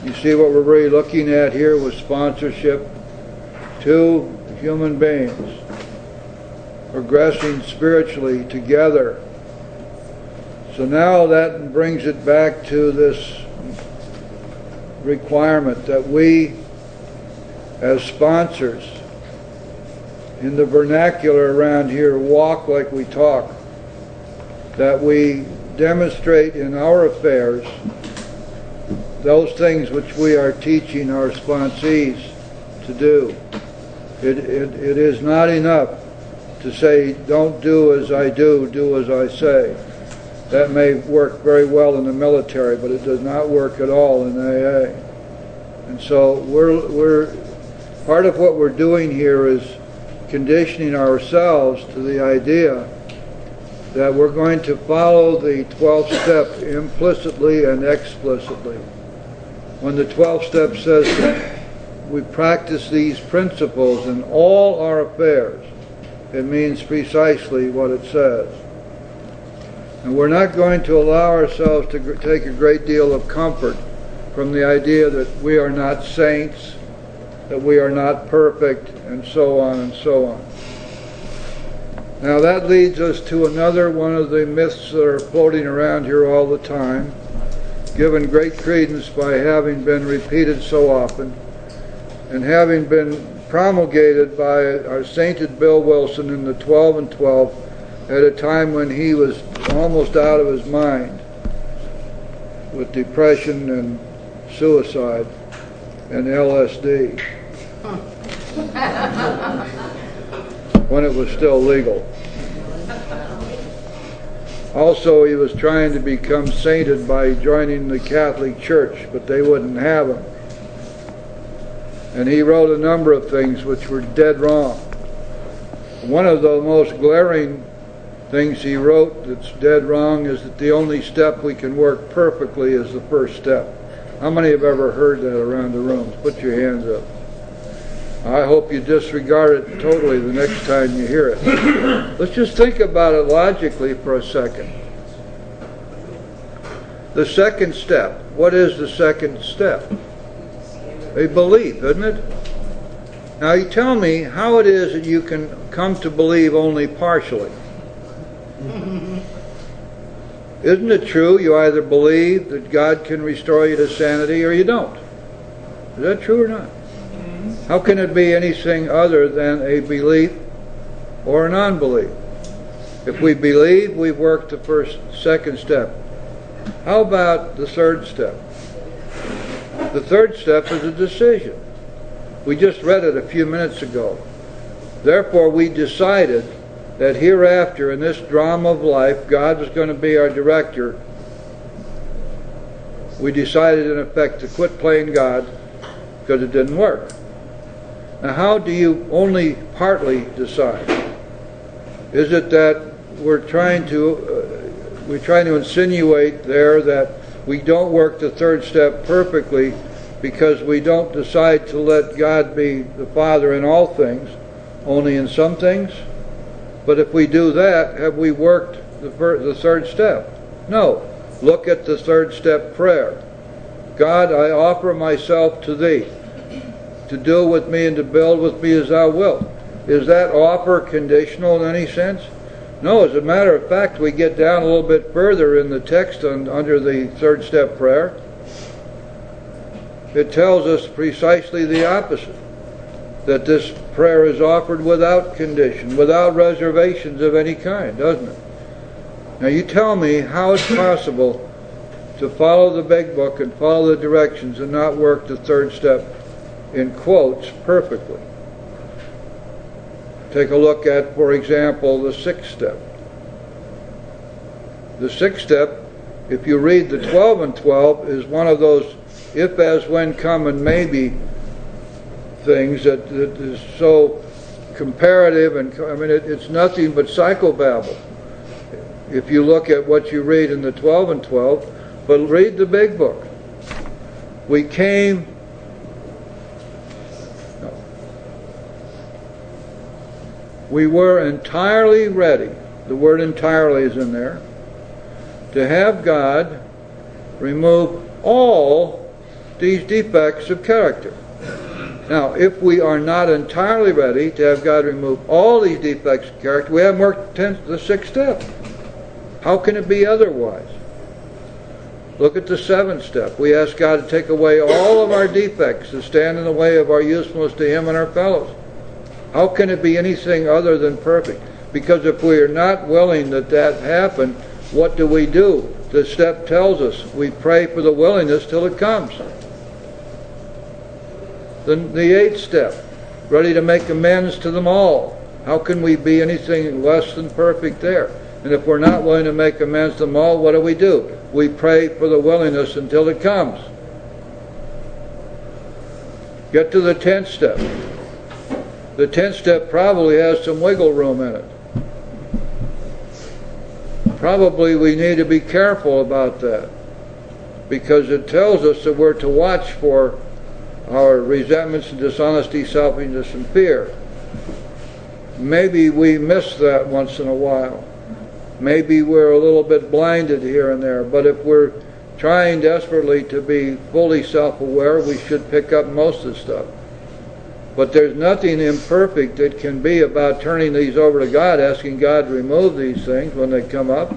You see what we're really looking at here with sponsorship? 2 human beings progressing spiritually together. So now that brings it back to this requirement that we, as sponsors, in the vernacular around here, walk like we talk, that we demonstrate in our affairs those things which we are teaching our sponsees to do. It is not enough to say, don't do as I do, do as I say. That may work very well in the military, but it does not work at all in AA. And so we're part of what we're doing here is conditioning ourselves to the idea that we're going to follow the 12th step implicitly and explicitly. When the 12th step says that we practice these principles in all our affairs, it means precisely what it says. And we're not going to allow ourselves to take a great deal of comfort from the idea that we are not saints, that we are not perfect, and so on and so on. Now that leads us to another one of the myths that are floating around here all the time, given great credence by having been repeated so often, and having been promulgated by our sainted Bill Wilson in the 12 and 12 at a time when he was almost out of his mind with depression and suicide and LSD. When it was still legal. Also, he was trying to become sainted by joining the Catholic Church, but they wouldn't have him. And he wrote a number of things which were dead wrong. One of the most glaring things he wrote that's dead wrong is that the only step we can work perfectly is the first step. How many have ever heard that around the room? Put your hands up. I hope you disregard it totally the next time you hear it. Let's just think about it logically for a second. The second step. What is the second step? A belief, isn't it? Now you tell me how it is that you can come to believe only partially. Isn't it true you either believe that God can restore you to sanity or you don't? Is that true or not? How can it be anything other than a belief or a non-belief? If we believe, we've worked the second step. How about the third step? The third step is a decision. We just read it a few minutes ago. Therefore, we decided that hereafter in this drama of life, God was going to be our director. We decided, in effect, to quit playing God because it didn't work. Now, how do you only partly decide? Is it that we're trying to insinuate there that we don't work the third step perfectly because we don't decide to let God be the Father in all things, only in some things? But if we do that, have we worked the third step? No. Look at the third step prayer. God, I offer myself to Thee, to do with me and to build with me as Thou wilt. Is that offer conditional in any sense? No, as a matter of fact, we get down a little bit further in the text under the third step prayer. It tells us precisely the opposite, that this prayer is offered without condition, without reservations of any kind, doesn't it? Now you tell me how it's possible to follow the big book and follow the directions and not work the third step in quotes perfectly. Take a look at, for example, the sixth step. The sixth step, if you read the 12 and 12, is one of those if, as, when, come, and maybe things that is so comparative, and I mean it's nothing but psychobabble if you look at what you read in the 12 and 12. But read the big book. We came we were entirely ready, the word entirely is in there, to have God remove all these defects of character. Now, if we are not entirely ready to have God remove all these defects of character, we haven't worked the sixth step. How can it be otherwise? Look at the seventh step. We ask God to take away all of our defects that stand in the way of our usefulness to Him and our fellows. How can it be anything other than perfect? Because if we are not willing that happen, what do? The step tells us we pray for the willingness till it comes. Then the eighth step, ready to make amends to them all. How can we be anything less than perfect there? And if we're not willing to make amends to them all, what do? We pray for the willingness until it comes. Get to the 10th step. The 10th step probably has some wiggle room in it. Probably we need to be careful about that, because it tells us that we're to watch for our resentments and dishonesty, selfishness, and fear. Maybe we miss that once in a while. Maybe we're a little bit blinded here and there, but if we're trying desperately to be fully self-aware, we should pick up most of the stuff. But there's nothing imperfect that can be about turning these over to God, asking God to remove these things when they come up.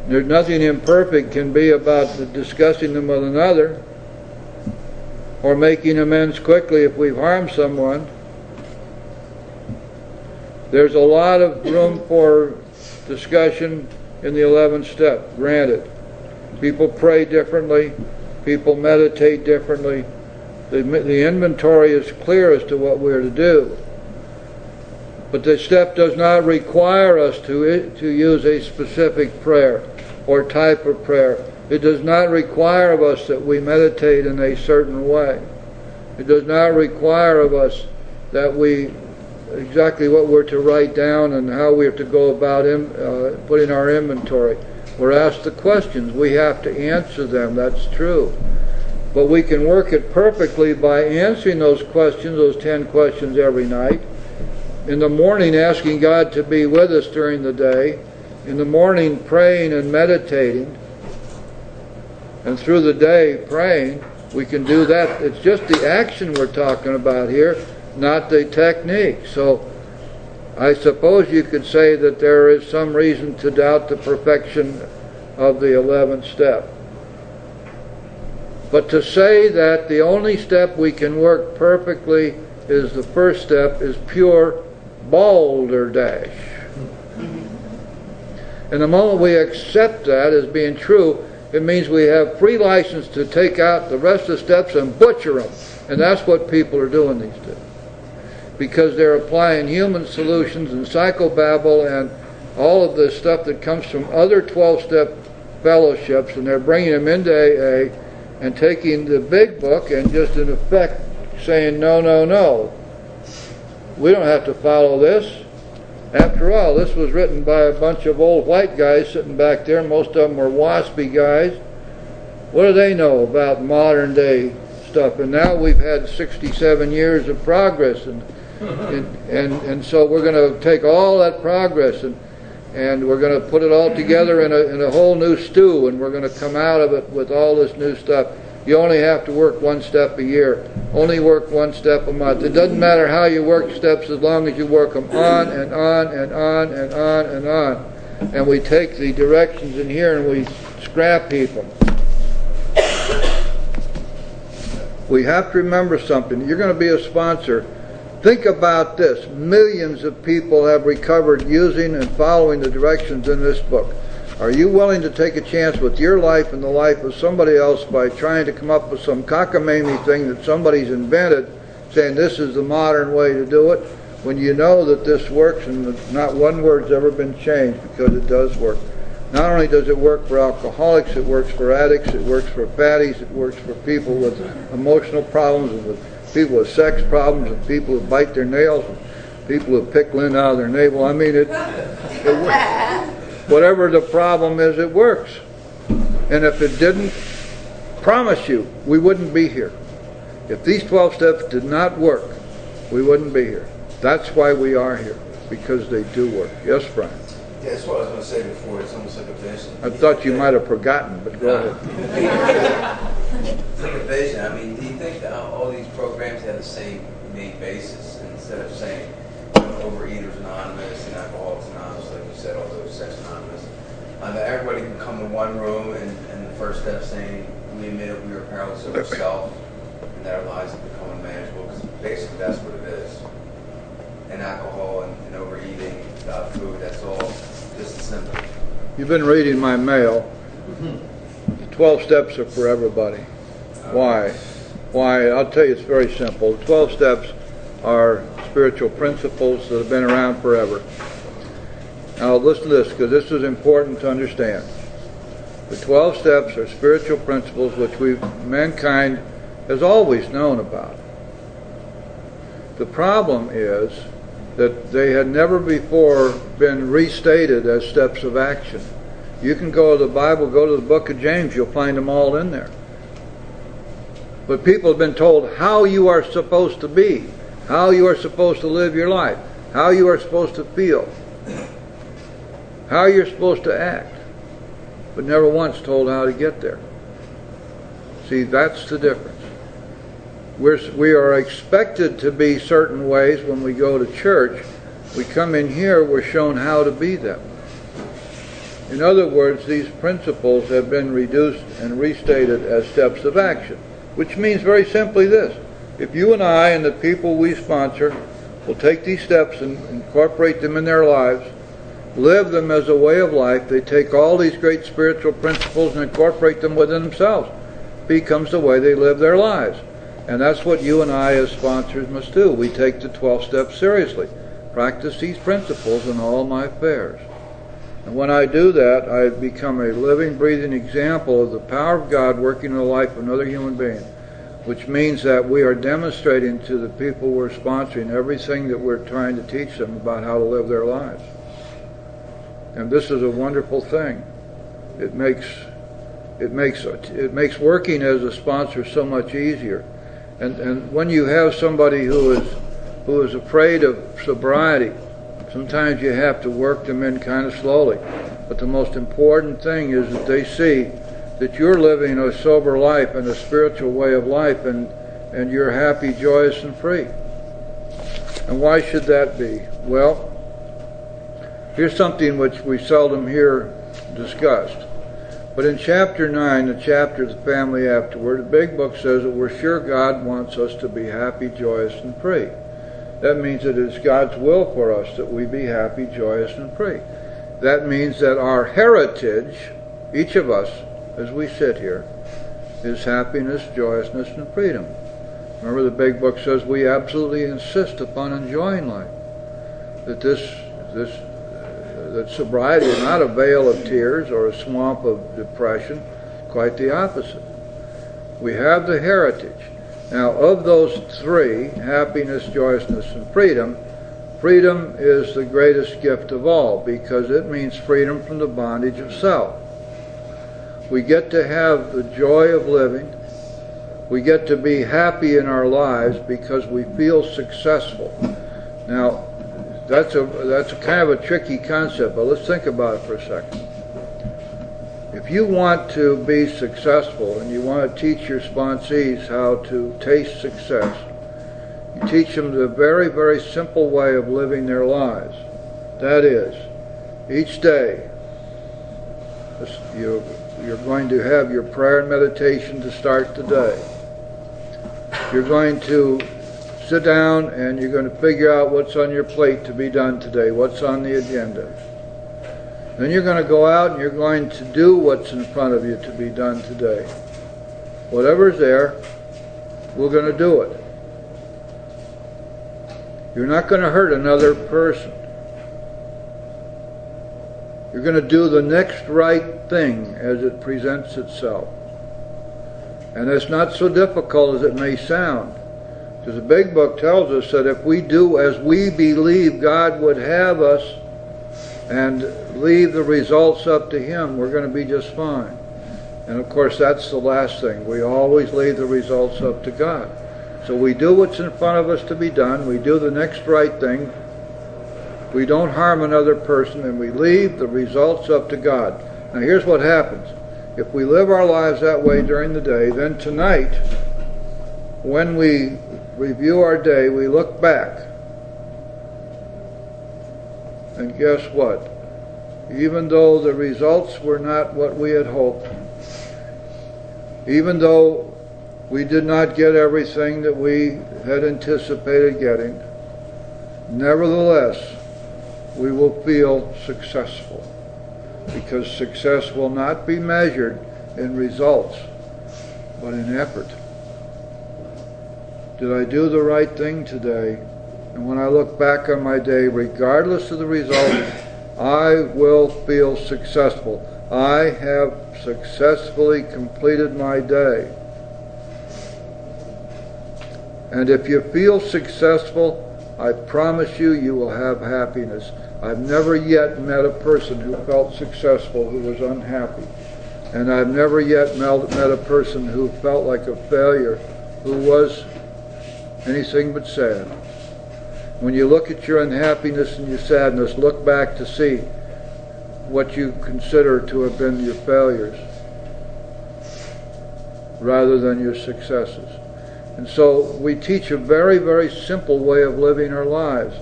There's nothing imperfect can be about discussing them with another, or making amends quickly if we've harmed someone. There's a lot of room for discussion in the 11th step, granted. People pray differently, people meditate differently. The inventory is clear as to what we're to do. But the step does not require us to use a specific prayer or type of prayer. It does not require of us that we meditate in a certain way. It does not require of us that we exactly what we're to write down and how we're to go about putting our inventory. We're asked the questions. We have to answer them. That's true. But we can work it perfectly by answering those questions, those 10 questions every night. In the morning, asking God to be with us during the day. In the morning, praying and meditating. And through the day, praying. We can do that. It's just the action we're talking about here, not the technique. So I suppose you could say that there is some reason to doubt the perfection of the 11th step. But to say that the only step we can work perfectly is the first step is pure balderdash. And the moment we accept that as being true, It means we have free license to take out the rest of the steps and butcher them. And that's what people are doing these days. Because they're applying human solutions and psychobabble and all of this stuff that comes from other 12-step fellowships, and they're bringing them into AA and taking the big book and just in effect saying, no, no, no. We don't have to follow this. After all, this was written by a bunch of old white guys sitting back there. Most of them were waspy guys. What do they know about modern day stuff? And now we've had 67 years of progress, and so we're going to take all that progress and we're going to put it all together in a whole new stew, and we're going to come out of it with all this new stuff. You only have to work one step a year. Only work one step a month. It doesn't matter how you work steps as long as you work them on and on and on and on and on. And we take the directions in here and we scrap people. We have to remember something. You're going to be a sponsor. Think about this. Millions of people have recovered using and following the directions in this book. Are you willing to take a chance with your life and the life of somebody else by trying to come up with some cockamamie thing that somebody's invented, saying this is the modern way to do it, when you know that this works and not one word's ever been changed, because it does work. Not only does it work for alcoholics, it works for addicts, it works for fatties, it works for people with emotional problems, and with people with sex problems, and people who bite their nails, and people who pick lint out of their navel. I mean, it works. Whatever the problem is, it works. And if it didn't, promise you, we wouldn't be here. If these 12 steps did not work, we wouldn't be here. That's why we are here, because they do work. Yes, Brian? Yeah, that's what I was going to say before. It's almost like a vision. I thought you might have forgotten, but go ahead. It's like a vision. I mean, do you think that all these programs have the same main basis? And instead of saying, Overeaters Anonymous and Alcoholics Anonymous, like you said, all those Sex Anonymous, that everybody can come to one room and the first step saying, we admit we are powerless over self and that our lives have become unmanageable, because basically that's what it is. And alcohol and overeating, food, that's all just simple. You've been reading my mail. The 12 steps are for everybody. Why? Why? I'll tell you, it's very simple. The 12 steps are spiritual principles that have been around forever. Now listen to this, because this is important to understand. The 12 steps are spiritual principles which mankind has always known about. The problem is that they had never before been restated as steps of action. You can go to the Bible, go to the book of James, you'll find them all in there. But people have been told how you are supposed to be, how you are supposed to live your life, how you are supposed to feel, how you're supposed to act, but never once told how to get there. See, that's the difference. We are expected to be certain ways when we go to church. We come in here, we're shown how to be them. In other words, these principles have been reduced and restated as steps of action, which means very simply this. If you and I and the people we sponsor will take these steps and incorporate them in their lives, live them as a way of life, they take all these great spiritual principles and incorporate them within themselves. It becomes the way they live their lives. And that's what you and I as sponsors must do. We take the 12 steps seriously. Practice these principles in all my affairs. And when I do that, I become a living, breathing example of the power of God working in the life of another human being, which means that we are demonstrating to the people we're sponsoring everything that we're trying to teach them about how to live their lives. And this is a wonderful thing. It makes working as a sponsor so much easier. And when you have somebody who is afraid of sobriety, sometimes you have to work them in kind of slowly. But the most important thing is that they see that you're living a sober life and a spiritual way of life, and you're happy, joyous, and free. And why should that be? Well, here's something which we seldom hear discussed. But in chapter 9, the chapter of the family afterward, the big book says that we're sure God wants us to be happy, joyous, and free. That means that it's God's will for us that we be happy, joyous, and free. That means that our heritage, each of us, as we sit here, is happiness, joyousness, and freedom. Remember, the big book says we absolutely insist upon enjoying life. That sobriety is not a vale of tears or a swamp of depression, quite the opposite. We have the heritage. Now, of those three, happiness, joyousness, and freedom, freedom is the greatest gift of all because it means freedom from the bondage of self. We get to have the joy of living. We get to be happy in our lives because we feel successful. Now, that's a kind of a tricky concept, but let's think about it for a second. If you want to be successful and you want to teach your sponsees how to taste success, you teach them the very, very simple way of living their lives. That is, each day, you're going to have your prayer and meditation to start the day. You're going to sit down and you're going to figure out what's on your plate to be done today, what's on the agenda. Then you're going to go out and you're going to do what's in front of you to be done today. Whatever's there, we're going to do it. You're not going to hurt another person. You're going to do the next right thing as it presents itself. And it's not so difficult as it may sound. Because the big book tells us that if we do as we believe God would have us and leave the results up to Him, we're going to be just fine. And of course, that's the last thing. We always leave the results up to God. So we do what's in front of us to be done. We do the next right thing. We don't harm another person, and we leave the results up to God. Now here's what happens. If we live our lives that way during the day, then tonight, when we review our day, we look back. And guess what? Even though the results were not what we had hoped, even though we did not get everything that we had anticipated getting, nevertheless, we will feel successful. Because success will not be measured in results, but in effort. Did I do the right thing today? And when I look back on my day, regardless of the result, I will feel successful. I have successfully completed my day. And if you feel successful, I promise you, you will have happiness. I've never yet met a person who felt successful who was unhappy. And I've never yet met a person who felt like a failure, who was anything but sad. When you look at your unhappiness and your sadness, look back to see what you consider to have been your failures rather than your successes. And so we teach a very, very simple way of living our lives.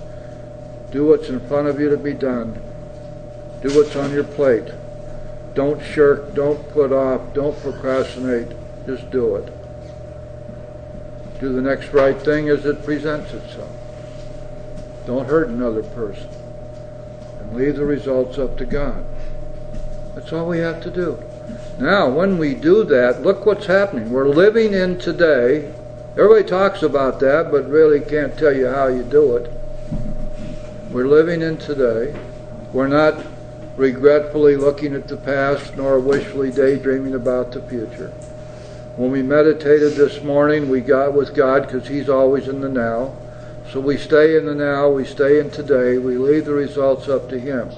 Do what's in front of you to be done. Do what's on your plate. Don't shirk, don't put off, don't procrastinate. Just do it. Do the next right thing as it presents itself. Don't hurt another person. And leave the results up to God. That's all we have to do. Now, when we do that, look what's happening. We're living in today. Everybody talks about that, but really can't tell you how you do it. We're living in today. We're not regretfully looking at the past, nor wishfully daydreaming about the future. When we meditated this morning, we got with God because He's always in the now. So we stay in the now, we stay in today, we leave the results up to Him.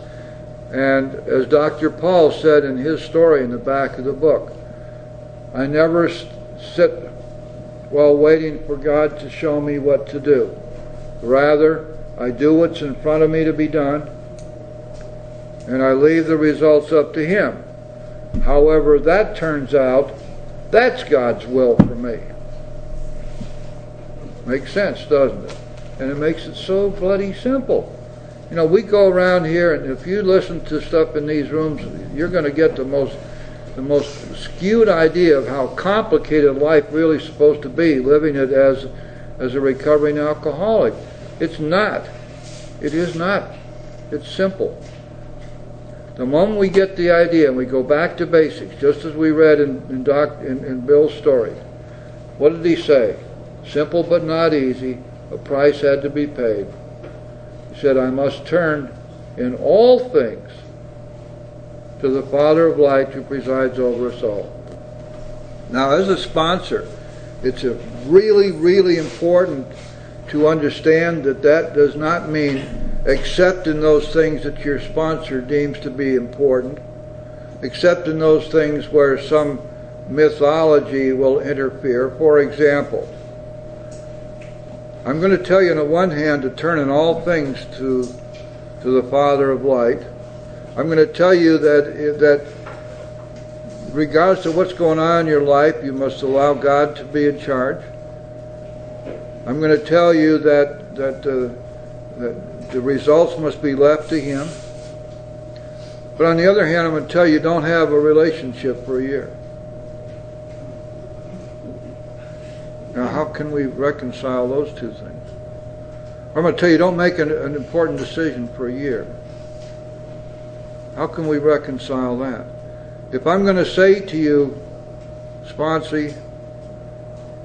And as Dr. Paul said in his story in the back of the book, I never sit while waiting for God to show me what to do. Rather, I do what's in front of me to be done, and I leave the results up to Him. However that turns out, that's God's will for me. Makes sense, doesn't it? And it makes it so bloody simple. You know, we go around here, and if you listen to stuff in these rooms, you're going to get the most skewed idea of how complicated life really is supposed to be, living it as a recovering alcoholic. It's not. It is not. It's simple. The moment we get the idea and we go back to basics, just as we read in Bill's story, what did he say? Simple but not easy. A price had to be paid. He said, I must turn in all things to the Father of light who presides over us all. Now, as a sponsor, it's really, really important to understand that that does not mean except in those things that your sponsor deems to be important, except in those things where some mythology will interfere. For example, I'm going to tell you on the one hand to turn in all things to the Father of light. I'm going to tell you that regardless of what's going on in your life, you must allow God to be in charge. I'm going to tell you that the results must be left to Him. But on the other hand, I'm going to tell you don't have a relationship for a year. Now, how can we reconcile those two things? I'm going to tell you don't make an important decision for a year. How can we reconcile that? If I'm going to say to you, sponsee,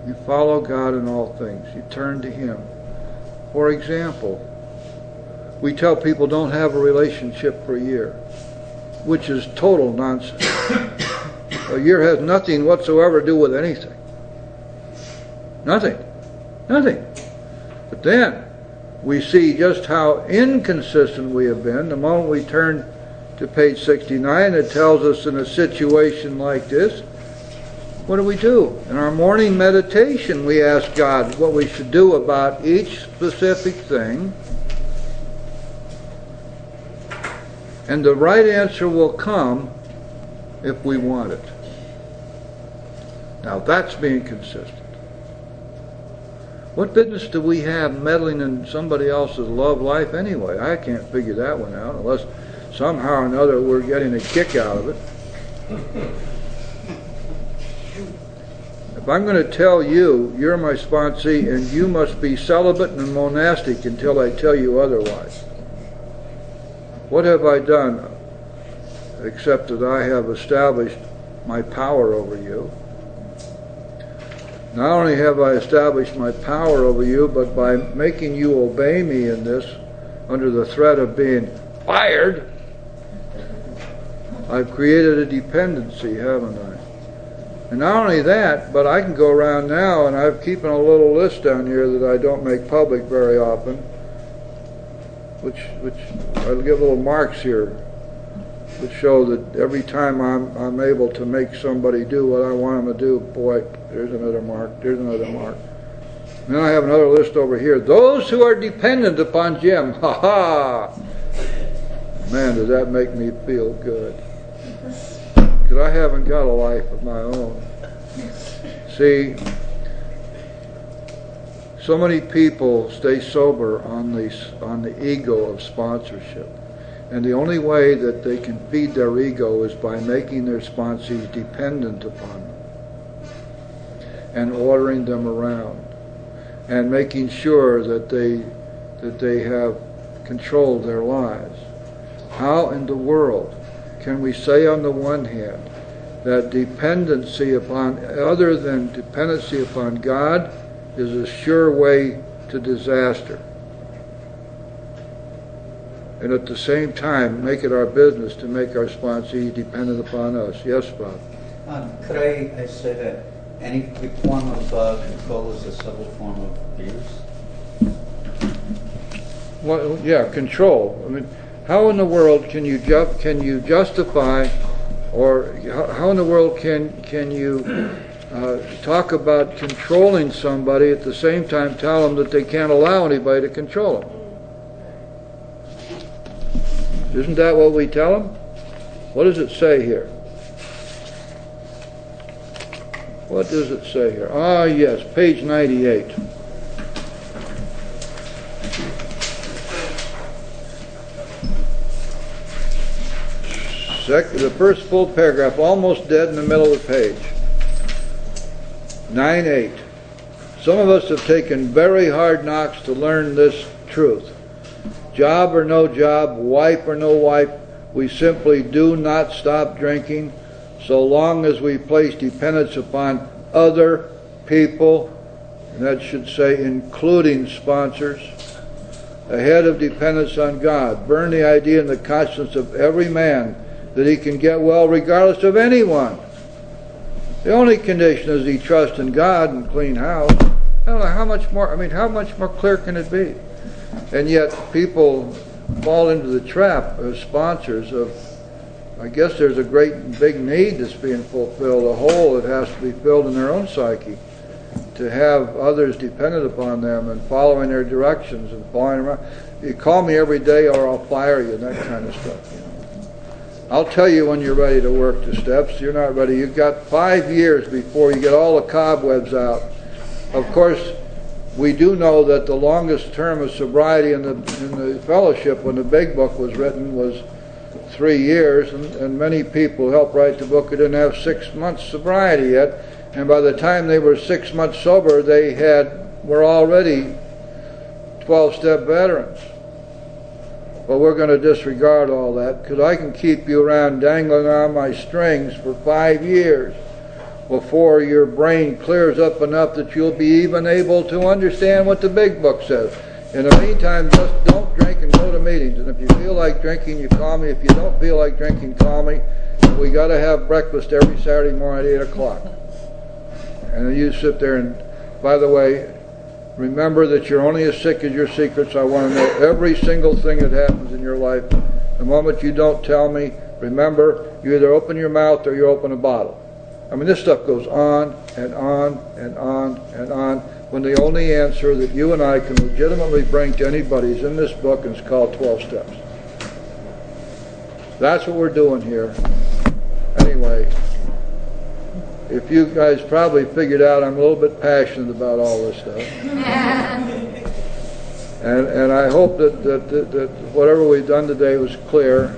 you follow God in all things. You turn to Him. For example, we tell people don't have a relationship for a year, which is total nonsense. A year has nothing whatsoever to do with anything. Nothing. Nothing. But then we see just how inconsistent we have been. The moment we turn to page 69, it tells us in a situation like this, what do? In our morning meditation, we ask God what we should do about each specific thing. And the right answer will come if we want it. Now that's being consistent. What business do we have meddling in somebody else's love life anyway? I can't figure that one out unless somehow or another we're getting a kick out of it. If I'm going to tell you, you're my sponsee and you must be celibate and monastic until I tell you otherwise, what have I done except that I have established my power over you? Not only have I established my power over you, but by making you obey me in this, under the threat of being fired, I've created a dependency, haven't I? And not only that, but I can go around now, and I'm keeping a little list down here that I don't make public very often, which I'll give little marks here, which show that every time I'm able to make somebody do what I want them to do, boy, there's another mark, there's another mark. And then I have another list over here. Those who are dependent upon Jim, ha-ha! Man, does that make me feel good. Because I haven't got a life of my own. See, so many people stay sober on the ego of sponsorship. And the only way that they can feed their ego is by making their sponsees dependent upon them and ordering them around and making sure that they have controlled their lives. How in the world can we say on the one hand that dependency upon other than dependency upon God is a sure way to disaster, and at the same time make it our business to make our sponsee dependent upon us? Yes, Bob? Could I say that any form of control is a civil form of abuse? Well, yeah, control. I mean, how in the world can you justify, or how in the world can you talk about controlling somebody at the same time tell them that they can't allow anybody to control them? Isn't that what we tell them? What does it say here? What does it say here? Ah, yes, page 98. The first full paragraph, almost dead in the middle of the page. 9:8. Some of us have taken very hard knocks to learn this truth. Job or no job, wife or no wife, we simply do not stop drinking so long as we place dependence upon other people, and that should say including sponsors, ahead of dependence on God. Burn the idea in the conscience of every man that he can get well regardless of anyone. The only condition is he trusts in God and clean house. I don't know how much more clear can it be? And yet people fall into the trap as sponsors of, I guess there's a great big need that's being fulfilled, a hole that has to be filled in their own psyche, to have others dependent upon them and following their directions and following around. You call me every day or I'll fire you, and that kind of stuff. You know. I'll tell you when you're ready to work the steps. You're not ready. You've got 5 years before you get all the cobwebs out. Of course, we do know that the longest term of sobriety in the fellowship when the big book was written was 3 years, and many people who helped write the book who didn't have 6 months sobriety yet, and by the time they were 6 months sober, they were already 12-step veterans. But we're going to disregard all that, because I can keep you around dangling on my strings for 5 years before your brain clears up enough that you'll be even able to understand what the big book says. In the meantime, just don't drink and go to meetings. And if you feel like drinking, you call me. If you don't feel like drinking, call me. We got to have breakfast every Saturday morning at 8 o'clock. And you sit there and, by the way, remember that you're only as sick as your secrets. I want to know every single thing that happens in your life. The moment you don't tell me, remember, you either open your mouth or you open a bottle. I mean, this stuff goes on and on and on and on, when the only answer that you and I can legitimately bring to anybody is in this book, and it's called 12 Steps. That's what we're doing here. Anyway, if you guys probably figured out, I'm a little bit passionate about all this stuff. And I hope that whatever we've done today was clear.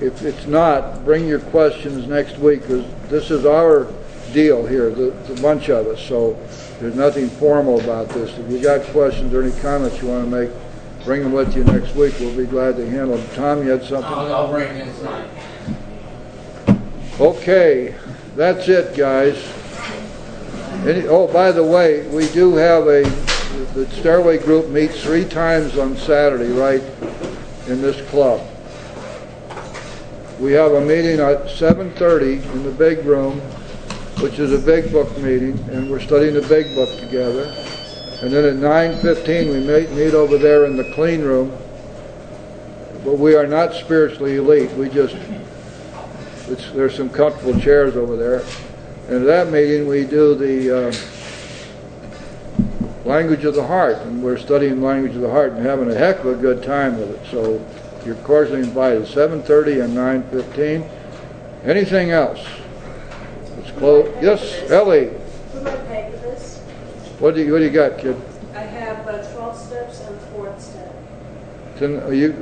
If it's not, bring your questions next week, because this is our deal here, the bunch of us, so there's nothing formal about this. If you got questions or any comments you want to make, bring them with you next week. We'll be glad to handle them. Tom, you had something? I'll bring it in tonight. Okay, that's it, guys. Oh, by the way, we do have the Stairway group meets 3 times on Saturday, right, in this club. We have a meeting at 7:30 in the big room, which is a big book meeting, and we're studying the big book together. And then at 9:15 we meet over there in the clean room. But we are not spiritually elite. There's some comfortable chairs over there. And at that meeting we do the language of the heart, and we're studying language of the heart and having a heck of a good time with it. So you're cordially invited, 7:30 and 9:15. Anything else? Let's close. Yes, Ellie. Who might pay for this? What do you got, kid? I have 12 steps and 4th step. I'll take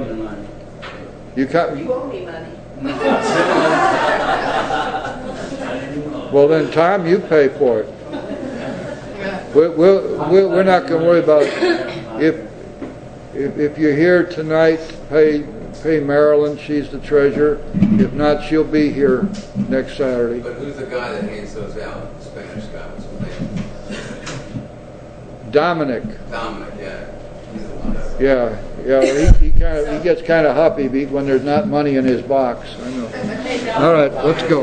the money. You can't. You owe me money. Well then, Tom, you pay for it. We're not going to worry about it. If you're here tonight, pay Marilyn. She's the treasurer. If not, she'll be here next Saturday. But who's the guy that hands those out? The Spanish guy. What's his name? Dominic. Dominic, yeah. He's the one. Yeah. He gets kind of huffy when there's not money in his box. I know. All right, let's go.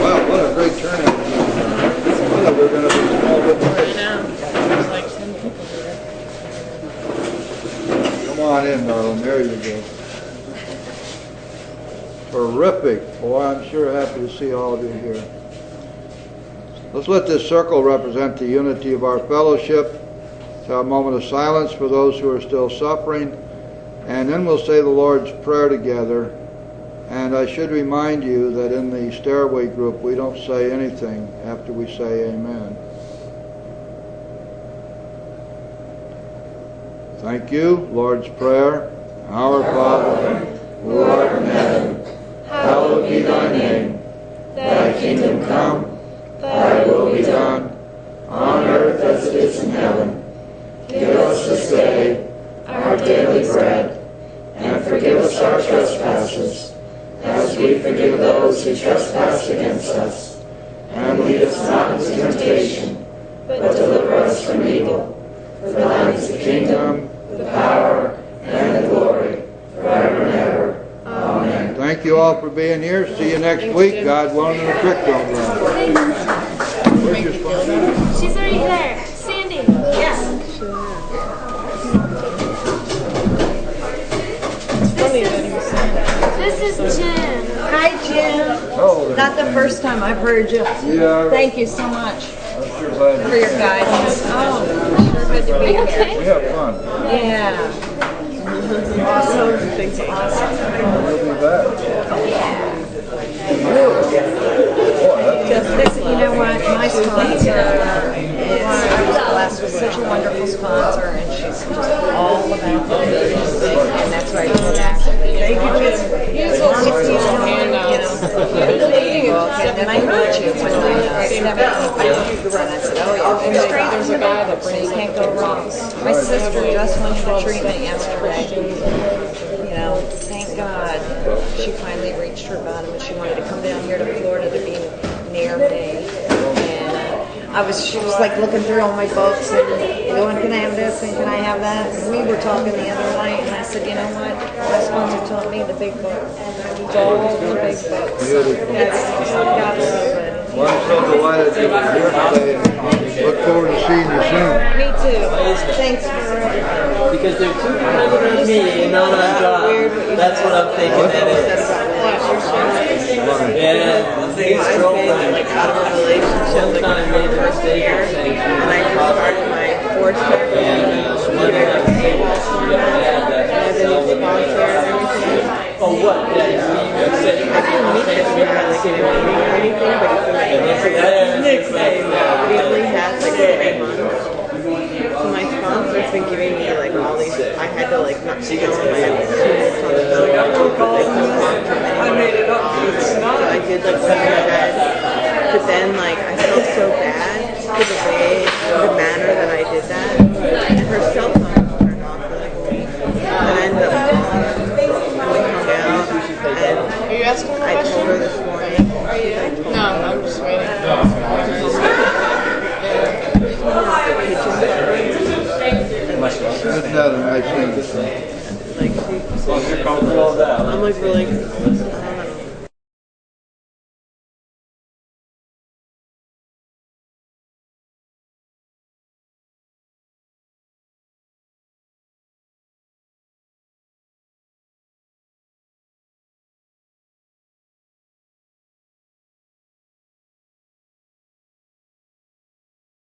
Wow, what a great turnout. We're going to be small but big. There's like 10 people there. Come on in, Marlon. There you go. Terrific. Boy, I'm sure happy to see all of you here. Let's let this circle represent the unity of our fellowship. Let's have a moment of silence for those who are still suffering. And then we'll say the Lord's Prayer together. And I should remind you that in the Stairway group, we don't say anything after we say Amen. Thank you. Lord's Prayer. Our Father, who art in heaven, hallowed be thy name. Thy kingdom come, thy will be done, on earth as it is in heaven. trespass against us. And lead us not into temptation, but deliver us from evil. For thine is the kingdom, the power, and the glory, forever and ever. Amen. Thank you all for being here. See you next week. God willing, and the trick don't run. Where's your sponsor? She's already there. Sandy. Yes. This is Jen. Hi, Jim. Oh, Not the first time I've heard you. yeah, Thank you so much I'm sure glad for your guidance. Oh, sure good to be here. we have fun. Yeah. Awesome. We'll be back. This, you know what, my sponsor was such a wonderful sponsor, and she's just all about the business, and that's why I told her, thank you, Jim. Here's all 60 handouts. And then I met you when I stepped in the run. I said, oh yeah, and straight there's a guy that brings, can't go wrong. My sister just went for treatment yesterday. You know, thank God she finally reached her bottom, and she wanted to come down here to Florida to be near me. And she was like looking through all my books and going, can I have this and can I have that? And we were talking the other night, and I said, you know what? My sponsor taught me the big book. It's all the big books. Beautiful. It's got so good. Well, I'm so delighted you were here today, and look forward to seeing you soon. Me too. Thanks for Because they're too kind on me and not on God. That's what I'm thinking that is. Yeah, things been like out of a relationship like my first year, and I just started my fourth step and I've been sponsored and everything. Oh, what? Yeah, you said I didn't meet this guy like in one week or anything, but he's amazing. He only has like 3 months. So my sponsor's been giving me like all these. I had to like not tell him I had 2 minutes on the phone. I made it up. So I did like something like that. But then like I felt so bad for the manner that I did that. And her cell phone was turned off for like a week. And I ended up calling her and we hung out. And Are you asking a I told question? her this morning. No, I'm just waiting. Isn't that a nice thing to say? Like, I'm like really.